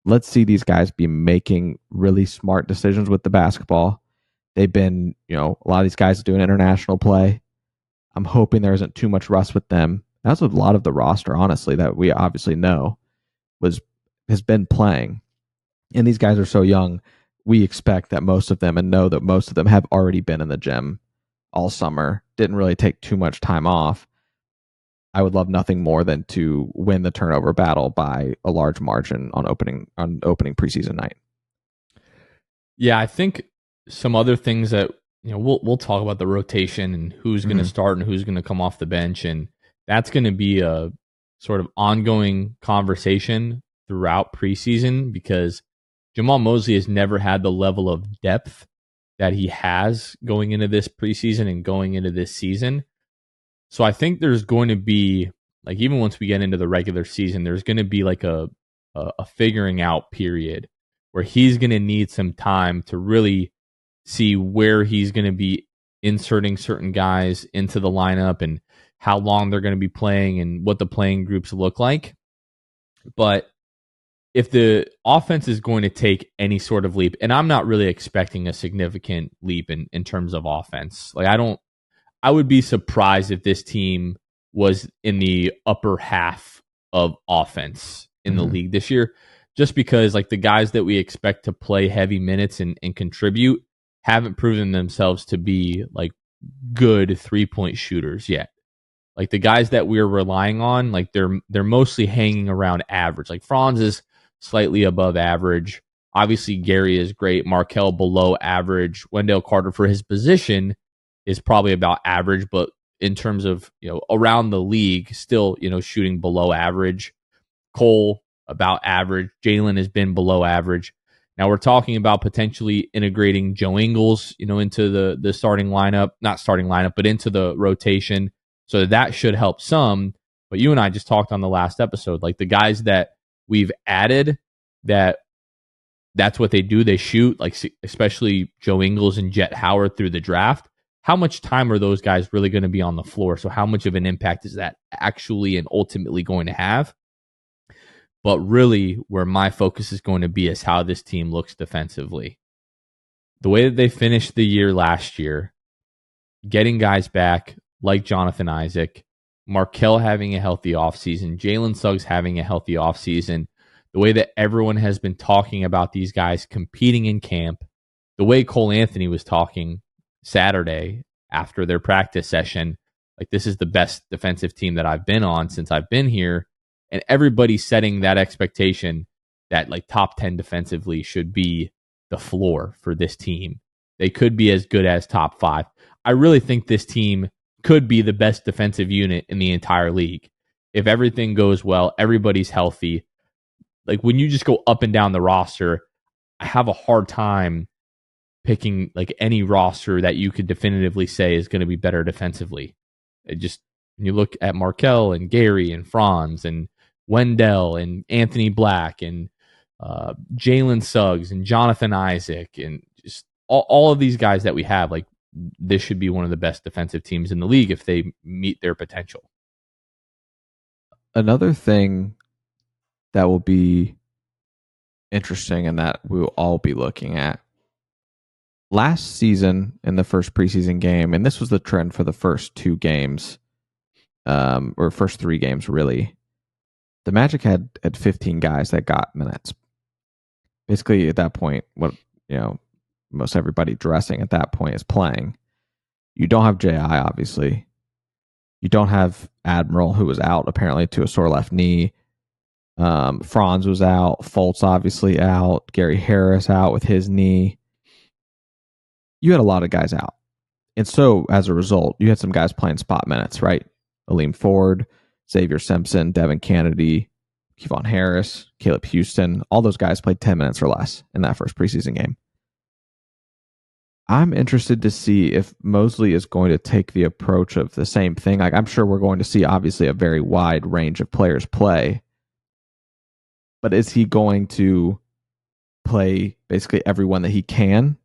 B: Let's see these guys be making really smart decisions with the basketball. They've been, a lot of these guys doing international play. I'm hoping there isn't too much rust with them. That's what a lot of the roster, honestly, that we obviously know has been playing. And these guys are so young, we expect that most of them, and know that most of them have already been in the gym all summer, didn't really take too much time off. I would love nothing more than to win the turnover battle by a large margin on opening preseason night.
A: Yeah, I think some other things that we'll talk about the rotation and who's going to start and who's going to come off the bench, and that's going to be a sort of ongoing conversation throughout preseason, because Jamal Mosley has never had the level of depth that he has going into this preseason and going into this season. So I think there's going to be, like, even once we get into the regular season, there's going to be like a figuring out period where he's going to need some time to really see where he's going to be inserting certain guys into the lineup and how long they're going to be playing and what the playing groups look like. But if the offense is going to take any sort of leap, and I'm not really expecting a significant leap in terms of offense, like I would be surprised if this team was in the upper half of offense in the league this year, just because like the guys that we expect to play heavy minutes and contribute haven't proven themselves to be like good 3-point shooters yet. Like the guys that we're relying on, like they're mostly hanging around average. Like Franz is slightly above average. Obviously Gary is great. Markelle below average. Wendell Carter for his position is probably about average, but in terms of, around the league, still, shooting below average. Cole, about average. Jalen has been below average. Now we're talking about potentially integrating Joe Ingles, into the starting lineup, not starting lineup, but into the rotation. So that should help some. But you and I just talked on the last episode, like the guys that we've added, that's what they do. They shoot, like especially Joe Ingles and Jet Howard through the draft. How much time are those guys really going to be on the floor? So how much of an impact is that actually and ultimately going to have? But really where my focus is going to be is how this team looks defensively. The way that they finished the year last year, getting guys back like Jonathan Isaac, Markelle having a healthy offseason, Jalen Suggs having a healthy offseason, the way that everyone has been talking about these guys competing in camp, the way Cole Anthony was talking Saturday after their practice session, like, this is the best defensive team that I've been on since I've been here. And everybody's setting that expectation that, like, top 10 defensively should be the floor for this team. They could be as good as top 5. I really think this team could be the best defensive unit in the entire league. If everything goes well, everybody's healthy. Like, when you just go up and down the roster, I have a hard time picking like any roster that you could definitively say is going to be better defensively. It just, when you look at Markelle and Gary and Franz and Wendell and Anthony Black and Jalen Suggs and Jonathan Isaac and just all of these guys that we have, like, this should be one of the best defensive teams in the league if they meet their potential.
B: Another thing that will be interesting and that we will all be looking at, last season in the first preseason game, and this was the trend for the first 2 games, or first 3 games really, the Magic had 15 guys that got minutes. Basically, at that point, what, you know, most everybody dressing at that point is playing. You don't have J.I., obviously. You don't have Admiral, who was out apparently to a sore left knee. Franz was out. Fultz obviously out. Gary Harris out with his knee. You had a lot of guys out. And so, as a result, you had some guys playing spot minutes, right? Aleem Ford, Xavier Simpson, Devin Kennedy, Kevon Harris, Caleb Houston. All those guys played 10 minutes or less in that first preseason game. I'm interested to see if Mosley is going to take the approach of the same thing. Like, I'm sure we're going to see, obviously, a very wide range of players play. But is he going to play basically everyone that he can?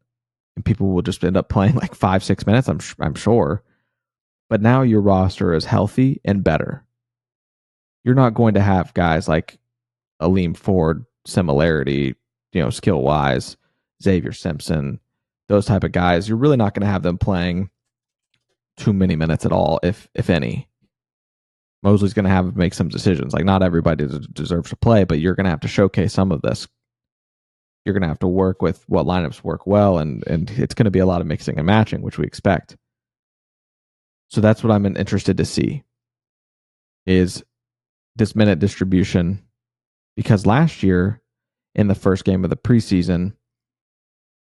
B: And people will just end up playing like 5-6 minutes, I'm sure. But now your roster is healthy and better. You're not going to have guys like Aleem Ford, similarity, skill-wise, Xavier Simpson, those type of guys. You're really not going to have them playing too many minutes at all, if any. Mosley's going to have to make some decisions. Like, not everybody deserves to play, but you're going to have to showcase some of this. You're going to have to work with what lineups work well, and it's going to be a lot of mixing and matching, which we expect. So that's what I'm interested to see, is this minute distribution. Because last year, in the first game of the preseason,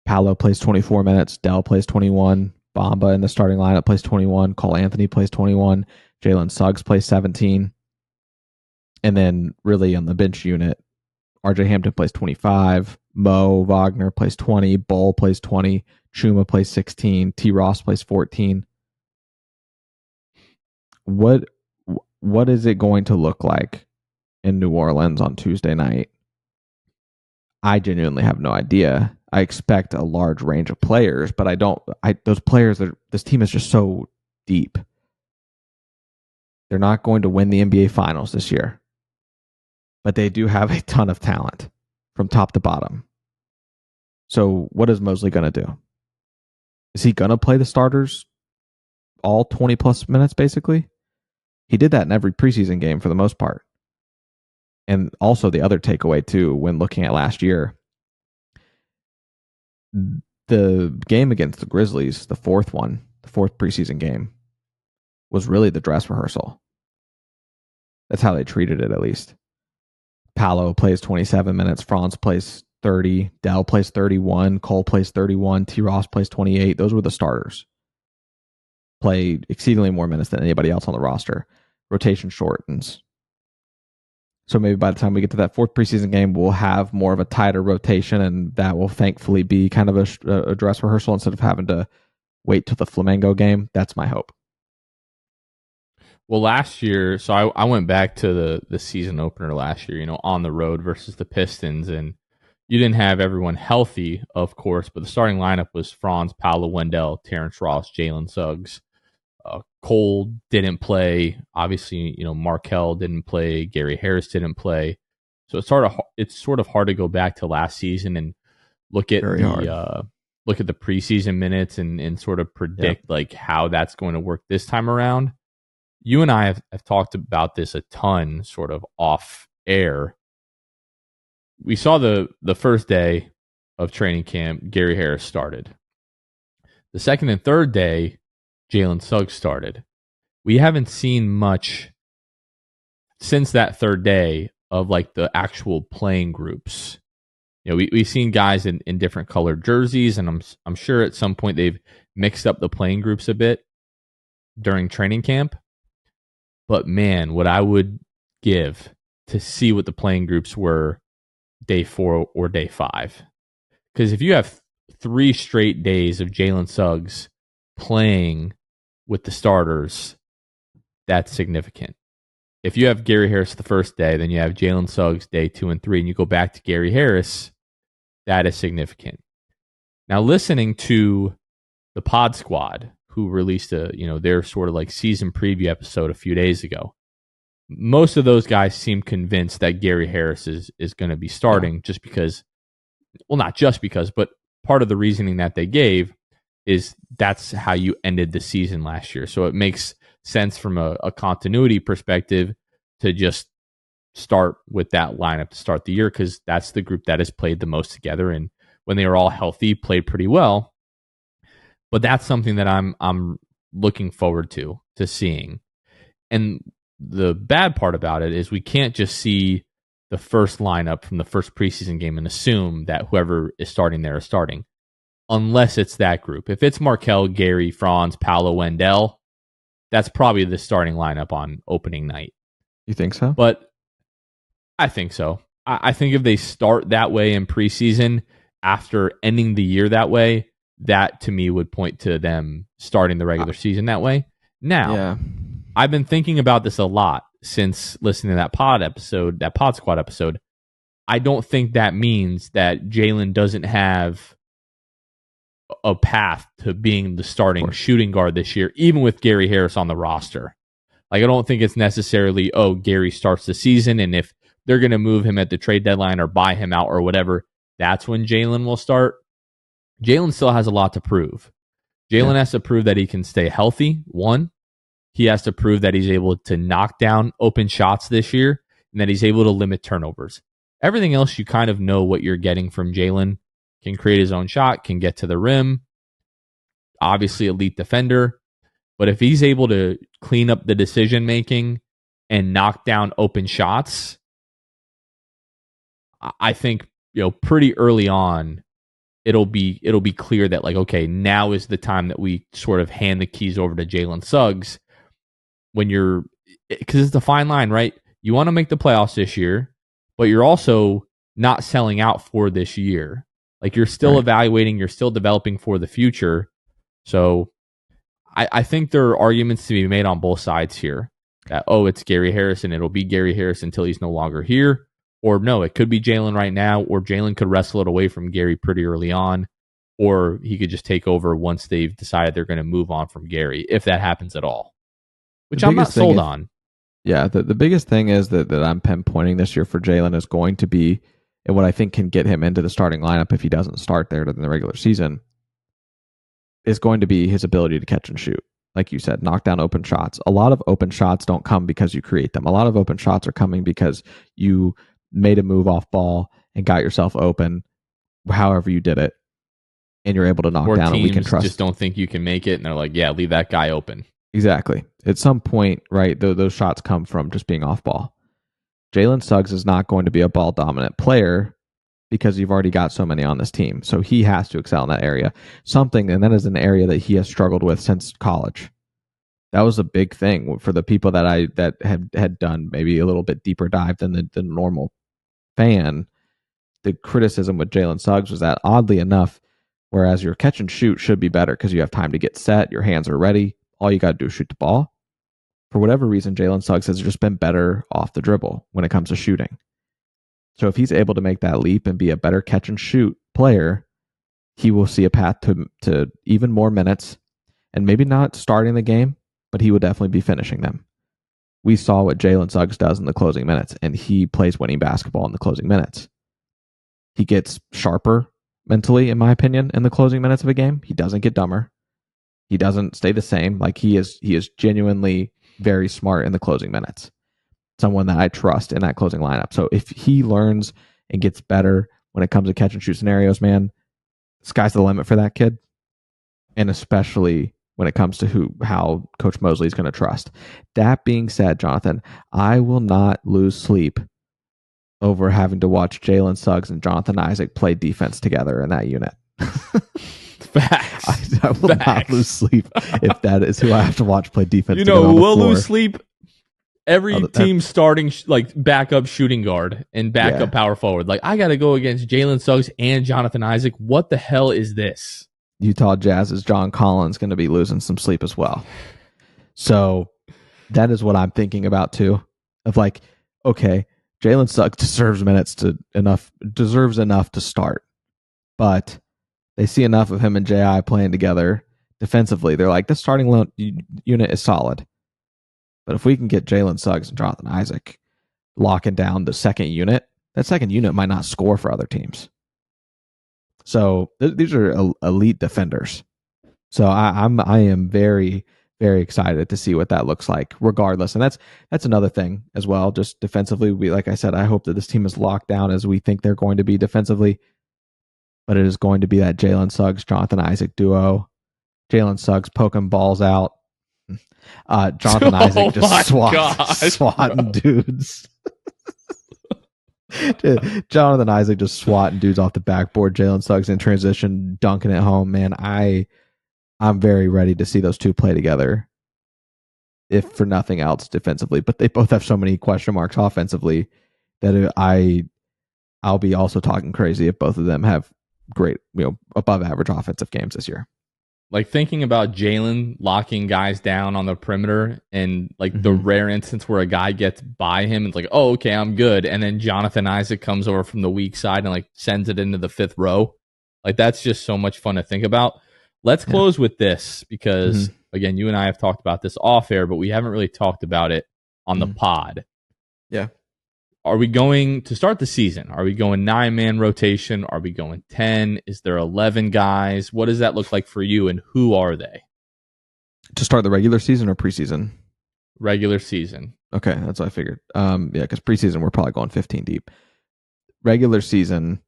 B: Paolo plays 24 minutes, Dell plays 21, Bamba in the starting lineup plays 21, Cole Anthony plays 21, Jalen Suggs plays 17. And then really on the bench unit, RJ Hampton plays 25, Mo Wagner plays 20, Bull plays 20, Chuma plays 16, T. Ross plays 14. What is it going to look like in New Orleans on Tuesday night? I genuinely have no idea. I expect a large range of players, but those players, this team is just so deep. They're not going to win the NBA Finals this year, but they do have a ton of talent from top to bottom. So what is Mosley going to do? Is he going to play the starters all 20 plus minutes, basically? He did that in every preseason game for the most part. And also the other takeaway, too, when looking at last year, the game against the Grizzlies, the fourth preseason game, was really the dress rehearsal. That's how they treated it, at least. Paolo plays 27 minutes, Franz plays 30, Dell plays 31, Cole plays 31, T. Ross plays 28. Those were the starters. Played exceedingly more minutes than anybody else on the roster. Rotation shortens. So maybe by the time we get to that fourth preseason game, we'll have more of a tighter rotation, and that will thankfully be kind of a dress rehearsal instead of having to wait till the Flamengo game. That's my hope.
A: Well, last year, so I went back to the season opener last year, on the road versus the Pistons, and you didn't have everyone healthy, of course, but the starting lineup was Franz, Paolo, Wendell, Terrence Ross, Jalen Suggs. Cole didn't play. Obviously, Markelle didn't play. Gary Harris didn't play. So it's sort of hard to go back to last season and look at the preseason minutes and sort of predict like how that's going to work this time around. You and I have talked about this a ton, sort of off air. We saw the first day of training camp, Gary Harris started. The second and third day, Jalen Suggs started. We haven't seen much since that third day of like the actual playing groups. We've seen guys in different colored jerseys, and I'm sure at some point they've mixed up the playing groups a bit during training camp. But man, what I would give to see what the playing groups were day 4 or day 5. Because if you have 3 straight days of Jalen Suggs playing with the starters, that's significant. If you have Gary Harris the first day, then you have Jalen Suggs day 2 and 3, and you go back to Gary Harris, that is significant. Now, listening to the Pod Squad, who released their sort of like season preview episode a few days ago, most of those guys seem convinced that Gary Harris is going to be starting just because, well, not just because, but part of the reasoning that they gave is that's how you ended the season last year. So it makes sense from a continuity perspective to just start with that lineup to start the year, because that's the group that has played the most together, and when they were all healthy, played pretty well. But that's something that I'm looking forward to seeing. And the bad part about it is we can't just see the first lineup from the first preseason game and assume that whoever is starting there is starting, unless it's that group. If it's Markelle, Gary, Franz, Paolo, Wendell, that's probably the starting lineup on opening night.
B: You think so?
A: But I think so. I think if they start that way in preseason after ending the year that way, that to me would point to them starting the regular season that way. Now, I've been thinking about this a lot since listening to that Pod Squad episode. I don't think that means that Jalen doesn't have a path to being the starting shooting guard this year, even with Gary Harris on the roster. Like, I don't think it's necessarily, Gary starts the season, and if they're going to move him at the trade deadline or buy him out or whatever, that's when Jalen will start. Jalen still has a lot to prove. Jalen has to prove that he can stay healthy, one. He has to prove that he's able to knock down open shots this year and that he's able to limit turnovers. Everything else, you kind of know what you're getting from Jalen. Can create his own shot, can get to the rim. Obviously, elite defender. But if he's able to clean up the decision-making and knock down open shots, I think, pretty early on, it'll be clear that, like, okay, now is the time that we sort of hand the keys over to Jalen Suggs. Because it's a fine line, right? You want to make the playoffs this year, but you're also not selling out for this year. Like, you're still evaluating, you're still developing for the future. So I think there are arguments to be made on both sides here. That, it's Gary Harris, and it'll be Gary Harris until he's no longer here. Or no, it could be Jalen right now, or Jalen could wrestle it away from Gary pretty early on, or he could just take over once they've decided they're going to move on from Gary, if that happens at all. Which I'm not sold on.
B: Yeah, the biggest thing is that I'm pinpointing this year for Jalen is going to be, and what I think can get him into the starting lineup if he doesn't start there in the regular season, is going to be his ability to catch and shoot. Like you said, knock down open shots. A lot of open shots don't come because you create them. A lot of open shots are coming because you made a move off ball and got yourself open, however you did it, and you're able to knock down, and we can trust.
A: Just don't think you can make it, and they're like, yeah, leave that guy open.
B: Exactly. At some point, right, those shots come from just being off ball. Jalen Suggs is not going to be a ball dominant player because you've already got so many on this team. So he has to excel in that area. And that is an area that he has struggled with since college. That was a big thing for the people that had done maybe a little bit deeper dive than the normal fan. The criticism with Jalen Suggs was that, oddly enough, whereas your catch and shoot should be better because you have time to get set, your hands are ready, all you got to do is shoot the ball. For whatever reason, Jalen Suggs has just been better off the dribble when it comes to shooting. So if he's able to make that leap and be a better catch and shoot player, he will see a path to even more minutes, and maybe not starting the game, but he will definitely be finishing them. We saw what Jalen Suggs does in the closing minutes, and he plays winning basketball in the closing minutes. He gets sharper mentally, in my opinion, in the closing minutes of a game. He doesn't get dumber. He doesn't stay the same. Like, he is genuinely very smart in the closing minutes. Someone that I trust in that closing lineup. So if he learns and gets better when it comes to catch and shoot scenarios, man, sky's the limit for that kid. and especially when it comes to how Coach Mosley is going to trust. That being said, Jonathan, I will not lose sleep over having to watch Jalen Suggs and Jonathan Isaac play defense together in that unit.
A: Facts.
B: I will not lose sleep if that is who I have to watch play defense.
A: You
B: together
A: know,
B: on the
A: we'll
B: floor.
A: lose sleep. Every team starting like backup shooting guard and backup power forward. Like, I got to go against Jalen Suggs and Jonathan Isaac. What the hell is this?
B: Utah Jazz's John Collins going to be losing some sleep as well. So that is what I'm thinking about too. Of like, okay, Jalen Suggs deserves enough to start, but they see enough of him and J.I. playing together defensively. They're like, the starting unit is solid. But if we can get Jalen Suggs and Jonathan Isaac locking down the second unit, that second unit might not score for other teams. So these are elite defenders. So I am very, very excited to see what that looks like regardless. And that's another thing as well. Just defensively, like I said, I hope that this team is locked down as we think they're going to be defensively. But it is going to be that Jalen Suggs, Jonathan Isaac duo. Jalen Suggs poking balls out. Jonathan Isaac just swatting dudes. Jonathan Isaac just swatting dudes off the backboard. Jalen Suggs in transition, dunking it home. Man, I'm very ready to see those two play together. If for nothing else defensively, but they both have so many question marks offensively that I'll be also talking crazy if both of them have great, above average offensive games this year.
A: Like, thinking about Jalen locking guys down on the perimeter and like the rare instance where a guy gets by him and it's like, oh, okay, I'm good. And then Jonathan Isaac comes over from the weak side and like sends it into the fifth row. Like, that's just so much fun to think about. Let's close with this because, again, you and I have talked about this off air, but we haven't really talked about it on the pod.
B: Yeah.
A: Are we going to start the season? Are we going 9-man rotation? Are we going 10? Is there 11 guys? What does that look like for you, and who are they?
B: To start the regular season or preseason?
A: Regular season.
B: Okay, that's what I figured. Yeah, because preseason we're probably going 15 deep. Regular season,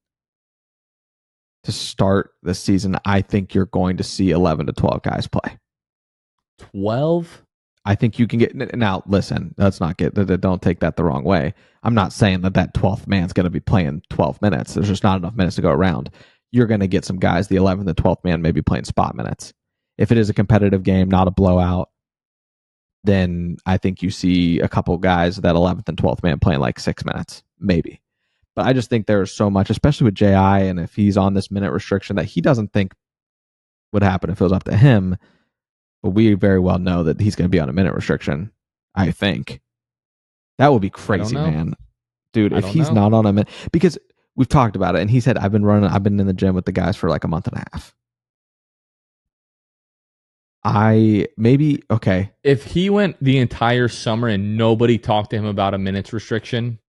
B: to start the season, I think you're going to see 11 to 12 guys play.
A: 12?
B: I think you can get... Now, listen, don't take that the wrong way. I'm not saying that 12th man's going to be playing 12 minutes. There's just not enough minutes to go around. You're going to get some guys, the 11th and 12th man, maybe playing spot minutes. If it is a competitive game, not a blowout, then I think you see a couple guys, that 11th and 12th man, playing like 6 minutes, maybe. But I just think there's so much, especially with J.I., and if he's on this minute restriction, that he doesn't think would happen if it was up to him. But we very well know that he's going to be on a minute restriction, I think. That would be crazy, man. Dude, if he's not on a minute... Because we've talked about it, and he said, I've been in the gym with the guys for like a month and a half. Okay.
A: If he went the entire summer and nobody talked to him about a minutes restriction,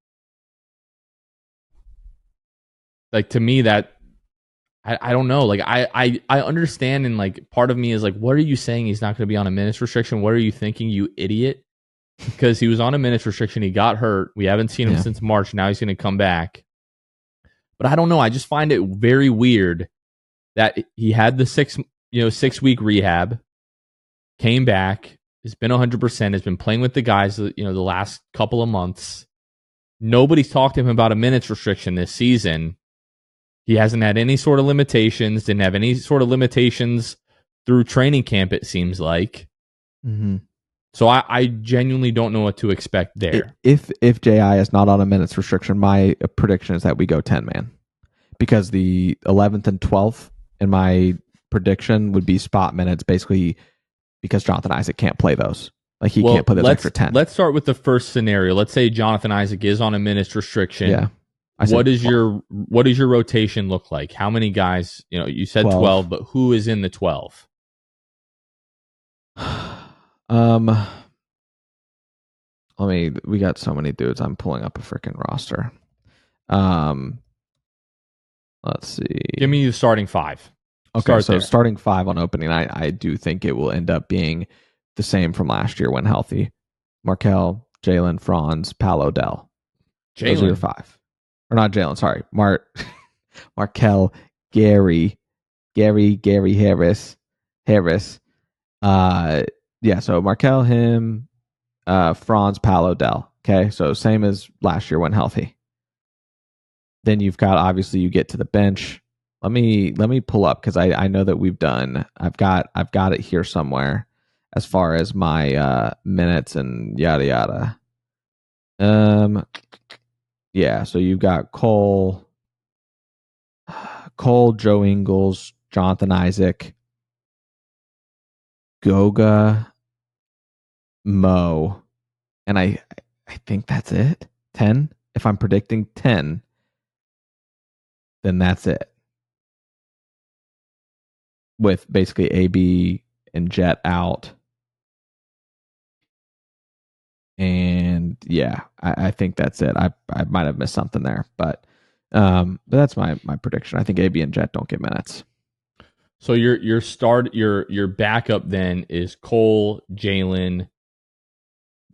A: like, to me, that... I don't know. Like, I understand, and like part of me is like, what are you saying? He's not going to be on a minutes restriction. What are you thinking, you idiot? Because he was on a minutes restriction. He got hurt. We haven't seen him since March. Now he's going to come back. But I don't know. I just find it very weird that he had the 6-week rehab, came back, has been 100%, has been playing with the guys, the last couple of months. Nobody's talked to him about a minutes restriction this season. He hasn't had any sort of limitations, didn't have any sort of limitations through training camp, it seems like.
B: Mm-hmm.
A: So I genuinely don't know what to expect there.
B: If J.I. is not on a minutes restriction, my prediction is that we go 10-man. Because the 11th and 12th, in my prediction, would be spot minutes, basically because Jonathan Isaac can't play those. Like, he can't play those extra 10.
A: Let's start with the first scenario. Let's say Jonathan Isaac is on a minutes restriction.
B: Yeah.
A: What does your rotation look like? How many guys? You said 12, but who is in the 12?
B: We got so many dudes. I'm pulling up a freaking roster. Let's see.
A: Give me the starting 5.
B: Okay, starting 5 on opening night, I do think it will end up being the same from last year when healthy. Markel, Jalen, Franz, Paolo, Dell. Those are your 5. Or not Jalen, sorry. Markel, Gary Harris, Harris. Yeah, so Markel, him, Franz, Paolo, Dell. Okay, so same as last year when healthy. Then you've got, obviously, you get to the bench. Let me pull up, because I know that we've done. I've got it here somewhere as far as my minutes and yada yada. Yeah. So you've got Cole, Joe Ingles, Jonathan Isaac, Goga, Mo, and I think that's it. 10. If I'm predicting 10, then that's it. With basically AB and Jet out. And yeah, I think that's it. I might have missed something there, but that's my prediction. I think AB and Jet don't get minutes.
A: So your backup then is Cole, Jalen,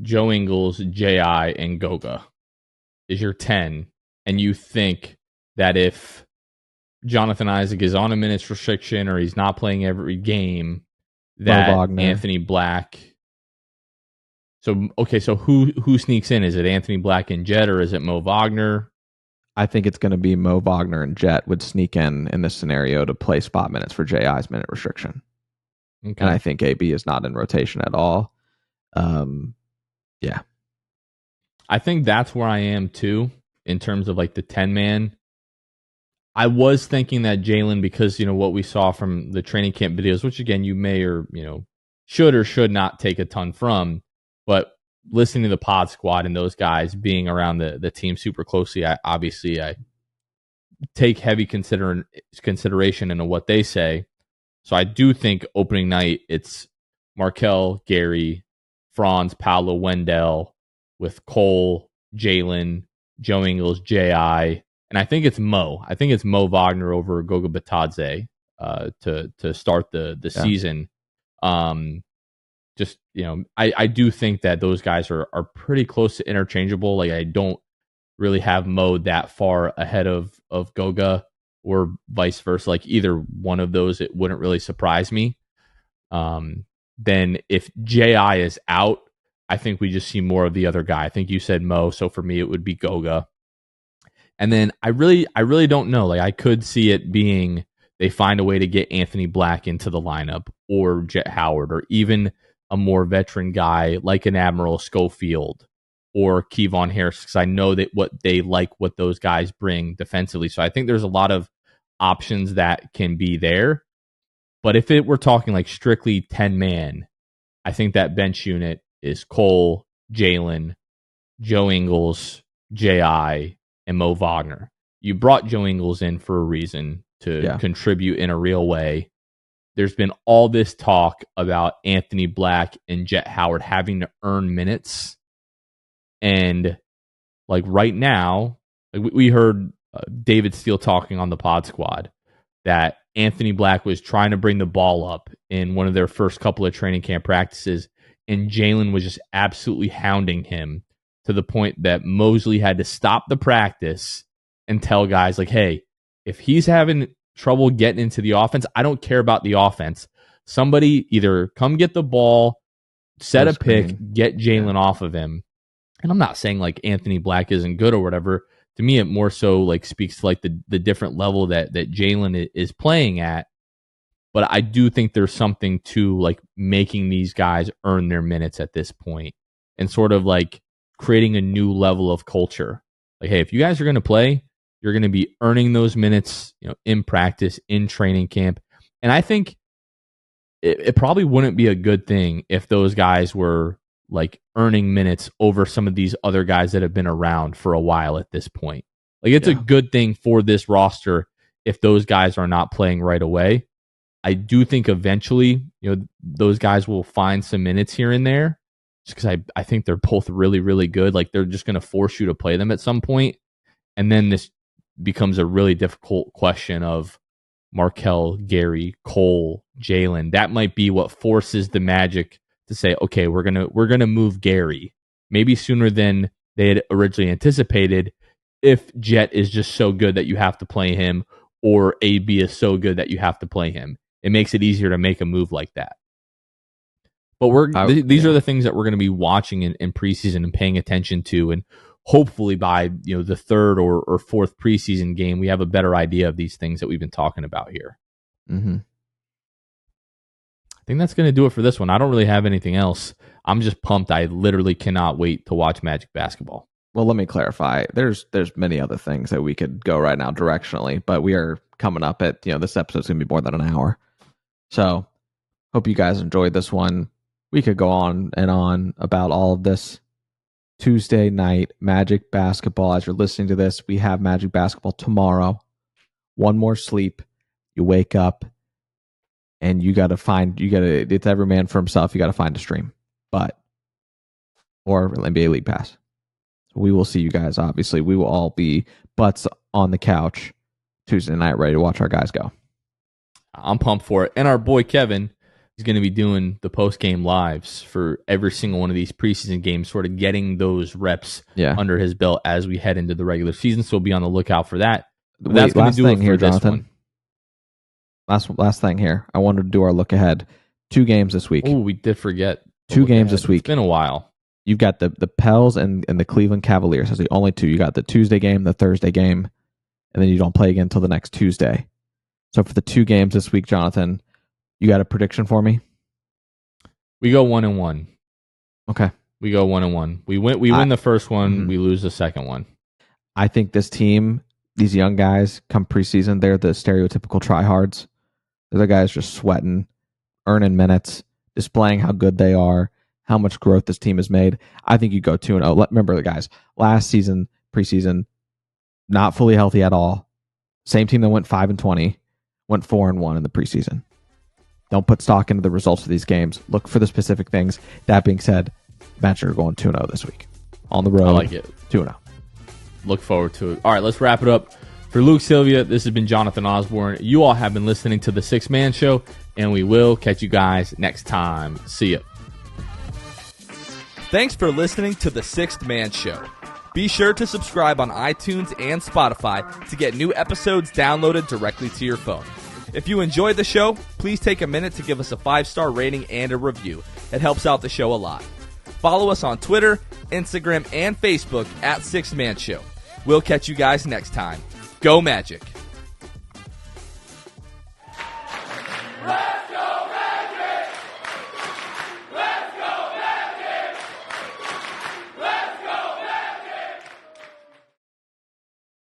A: Joe Ingles, J.I., and Goga is your 10. And you think that if Jonathan Isaac is on a minutes restriction or he's not playing every game, that Anthony Black. So, okay, so who sneaks in? Is it Anthony Black and Jet, or is it Mo Wagner?
B: I think it's going to be Mo Wagner and Jet would sneak in this scenario to play spot minutes for J.I.'s minute restriction. Okay. And I think AB is not in rotation at all. Yeah.
A: I think that's where I am too, in terms of like the 10-man. I was thinking that Jalen, because, what we saw from the training camp videos, which again, you may or, should or should not take a ton from, but listening to the pod squad and those guys being around the team super closely, I take heavy consideration into what they say. So I do think opening night, it's Markel, Gary, Franz, Paolo, Wendell, with Cole, Jalen, Joe Ingles, J.I., and I think it's Mo. I think it's Mo Wagner over Goga Batadze to start the season. I do think that those guys are pretty close to interchangeable. Like, I don't really have Mo that far ahead of Goga or vice versa. Like, either one of those, it wouldn't really surprise me. Then if J.I. is out, I think we just see more of the other guy. I think you said Mo, so for me it would be Goga. And then I really don't know. Like, I could see it being they find a way to get Anthony Black into the lineup, or Jet Howard, or even a more veteran guy like an Admiral Schofield or Kevon Harris, because I know that what those guys bring defensively. So I think there's a lot of options that can be there. But if we're talking like strictly 10-man, I think that bench unit is Cole, Jalen, Joe Ingles, J.I., and Mo Wagner. You brought Joe Ingles in for a reason, to contribute in a real way. There's been all this talk about Anthony Black and Jet Howard having to earn minutes. And like right now, like we heard David Steele talking on the pod squad that Anthony Black was trying to bring the ball up in one of their first couple of training camp practices, and Jalen was just absolutely hounding him, to the point that Mosley had to stop the practice and tell guys like, hey, if he's having trouble getting into the offense, I don't care about the offense. Somebody either come get the ball, set a pick, get Jalen off of him. And I'm not saying like Anthony Black isn't good or whatever. To me, it more so like speaks to like the different level that Jalen is playing at. But I do think there's something to like making these guys earn their minutes at this point, and sort of like creating a new level of culture. Like, hey, if you guys are going to play, you're going to be earning those minutes, in practice, in training camp. And I think it probably wouldn't be a good thing if those guys were like earning minutes over some of these other guys that have been around for a while at this point. Like, it's a good thing for this roster if those guys are not playing right away. I do think eventually, those guys will find some minutes here and there, just because I think they're both really, really good. Like, they're just going to force you to play them at some point. And then this becomes a really difficult question of Markel, Gary, Cole, Jalen. That might be what forces the Magic to say, okay, we're gonna move Gary, maybe sooner than they had originally anticipated, if Jet is just so good that you have to play him, or AB is so good that you have to play him. it makes it easier to make a move like that. But these are the things that we're going to be watching in preseason and paying attention to, and hopefully by the third or fourth preseason game, we have a better idea of these things that we've been talking about here.
B: Mm-hmm.
A: I think that's going to do it for this one. I don't really have anything else. I'm just pumped. I literally cannot wait to watch Magic basketball.
B: Well, let me clarify. There's many other things that we could go right now directionally, but we are coming up at, this episode's going to be more than an hour. So hope you guys enjoyed this one. We could go on and on about all of this. Tuesday night, Magic basketball. As you're listening to this, we have Magic basketball tomorrow. One more sleep. You wake up and it's every man for himself. You got to find a stream, or NBA League Pass. So we will see you guys. Obviously, we will all be butts on the couch Tuesday night, ready to watch our guys go.
A: I'm pumped for it. And our boy Kevin is going to be doing the post-game lives for every single one of these preseason games, sort of getting those reps under his belt as we head into the regular season. So we'll be on the lookout for that. But that's going to do it for this one.
B: Last thing here. I wanted to do our look ahead. 2 games this week.
A: Oh, we did forget.
B: 2 games this week.
A: It's been a while.
B: You've got the Pels and the Cleveland Cavaliers. That's the only 2. You got the Tuesday game, the Thursday game, and then you don't play again until the next Tuesday. So for the 2 games this week, Jonathan, you got a prediction for me?
A: We go 1-1.
B: Okay.
A: We go 1-1. We win the first one. Mm-hmm. We lose the second one.
B: I think this team, these young guys, come preseason, they're the stereotypical tryhards. They're the guys just sweating, earning minutes, displaying how good they are, how much growth this team has made. I think you go 2-0. Remember, the guys, last season, preseason, not fully healthy at all. Same team that went 5-20, went 4-1 in the preseason. Don't put stock into the results of these games. Look for the specific things. That being said, Magic are going 2-0 this week. On the road.
A: I like it.
B: 2-0.
A: Look forward to it. All right, let's wrap it up. For Luke Sylvia, this has been Jonathan Osborne. You all have been listening to The Sixth Man Show, and we will catch you guys next time. See ya.
D: Thanks for listening to The Sixth Man Show. Be sure to subscribe on iTunes and Spotify to get new episodes downloaded directly to your phone. If you enjoyed the show, please take a minute to give us a 5-star rating and a review. It helps out the show a lot. Follow us on Twitter, Instagram, and Facebook at Sixth Man Show. We'll catch you guys next time. Go Magic!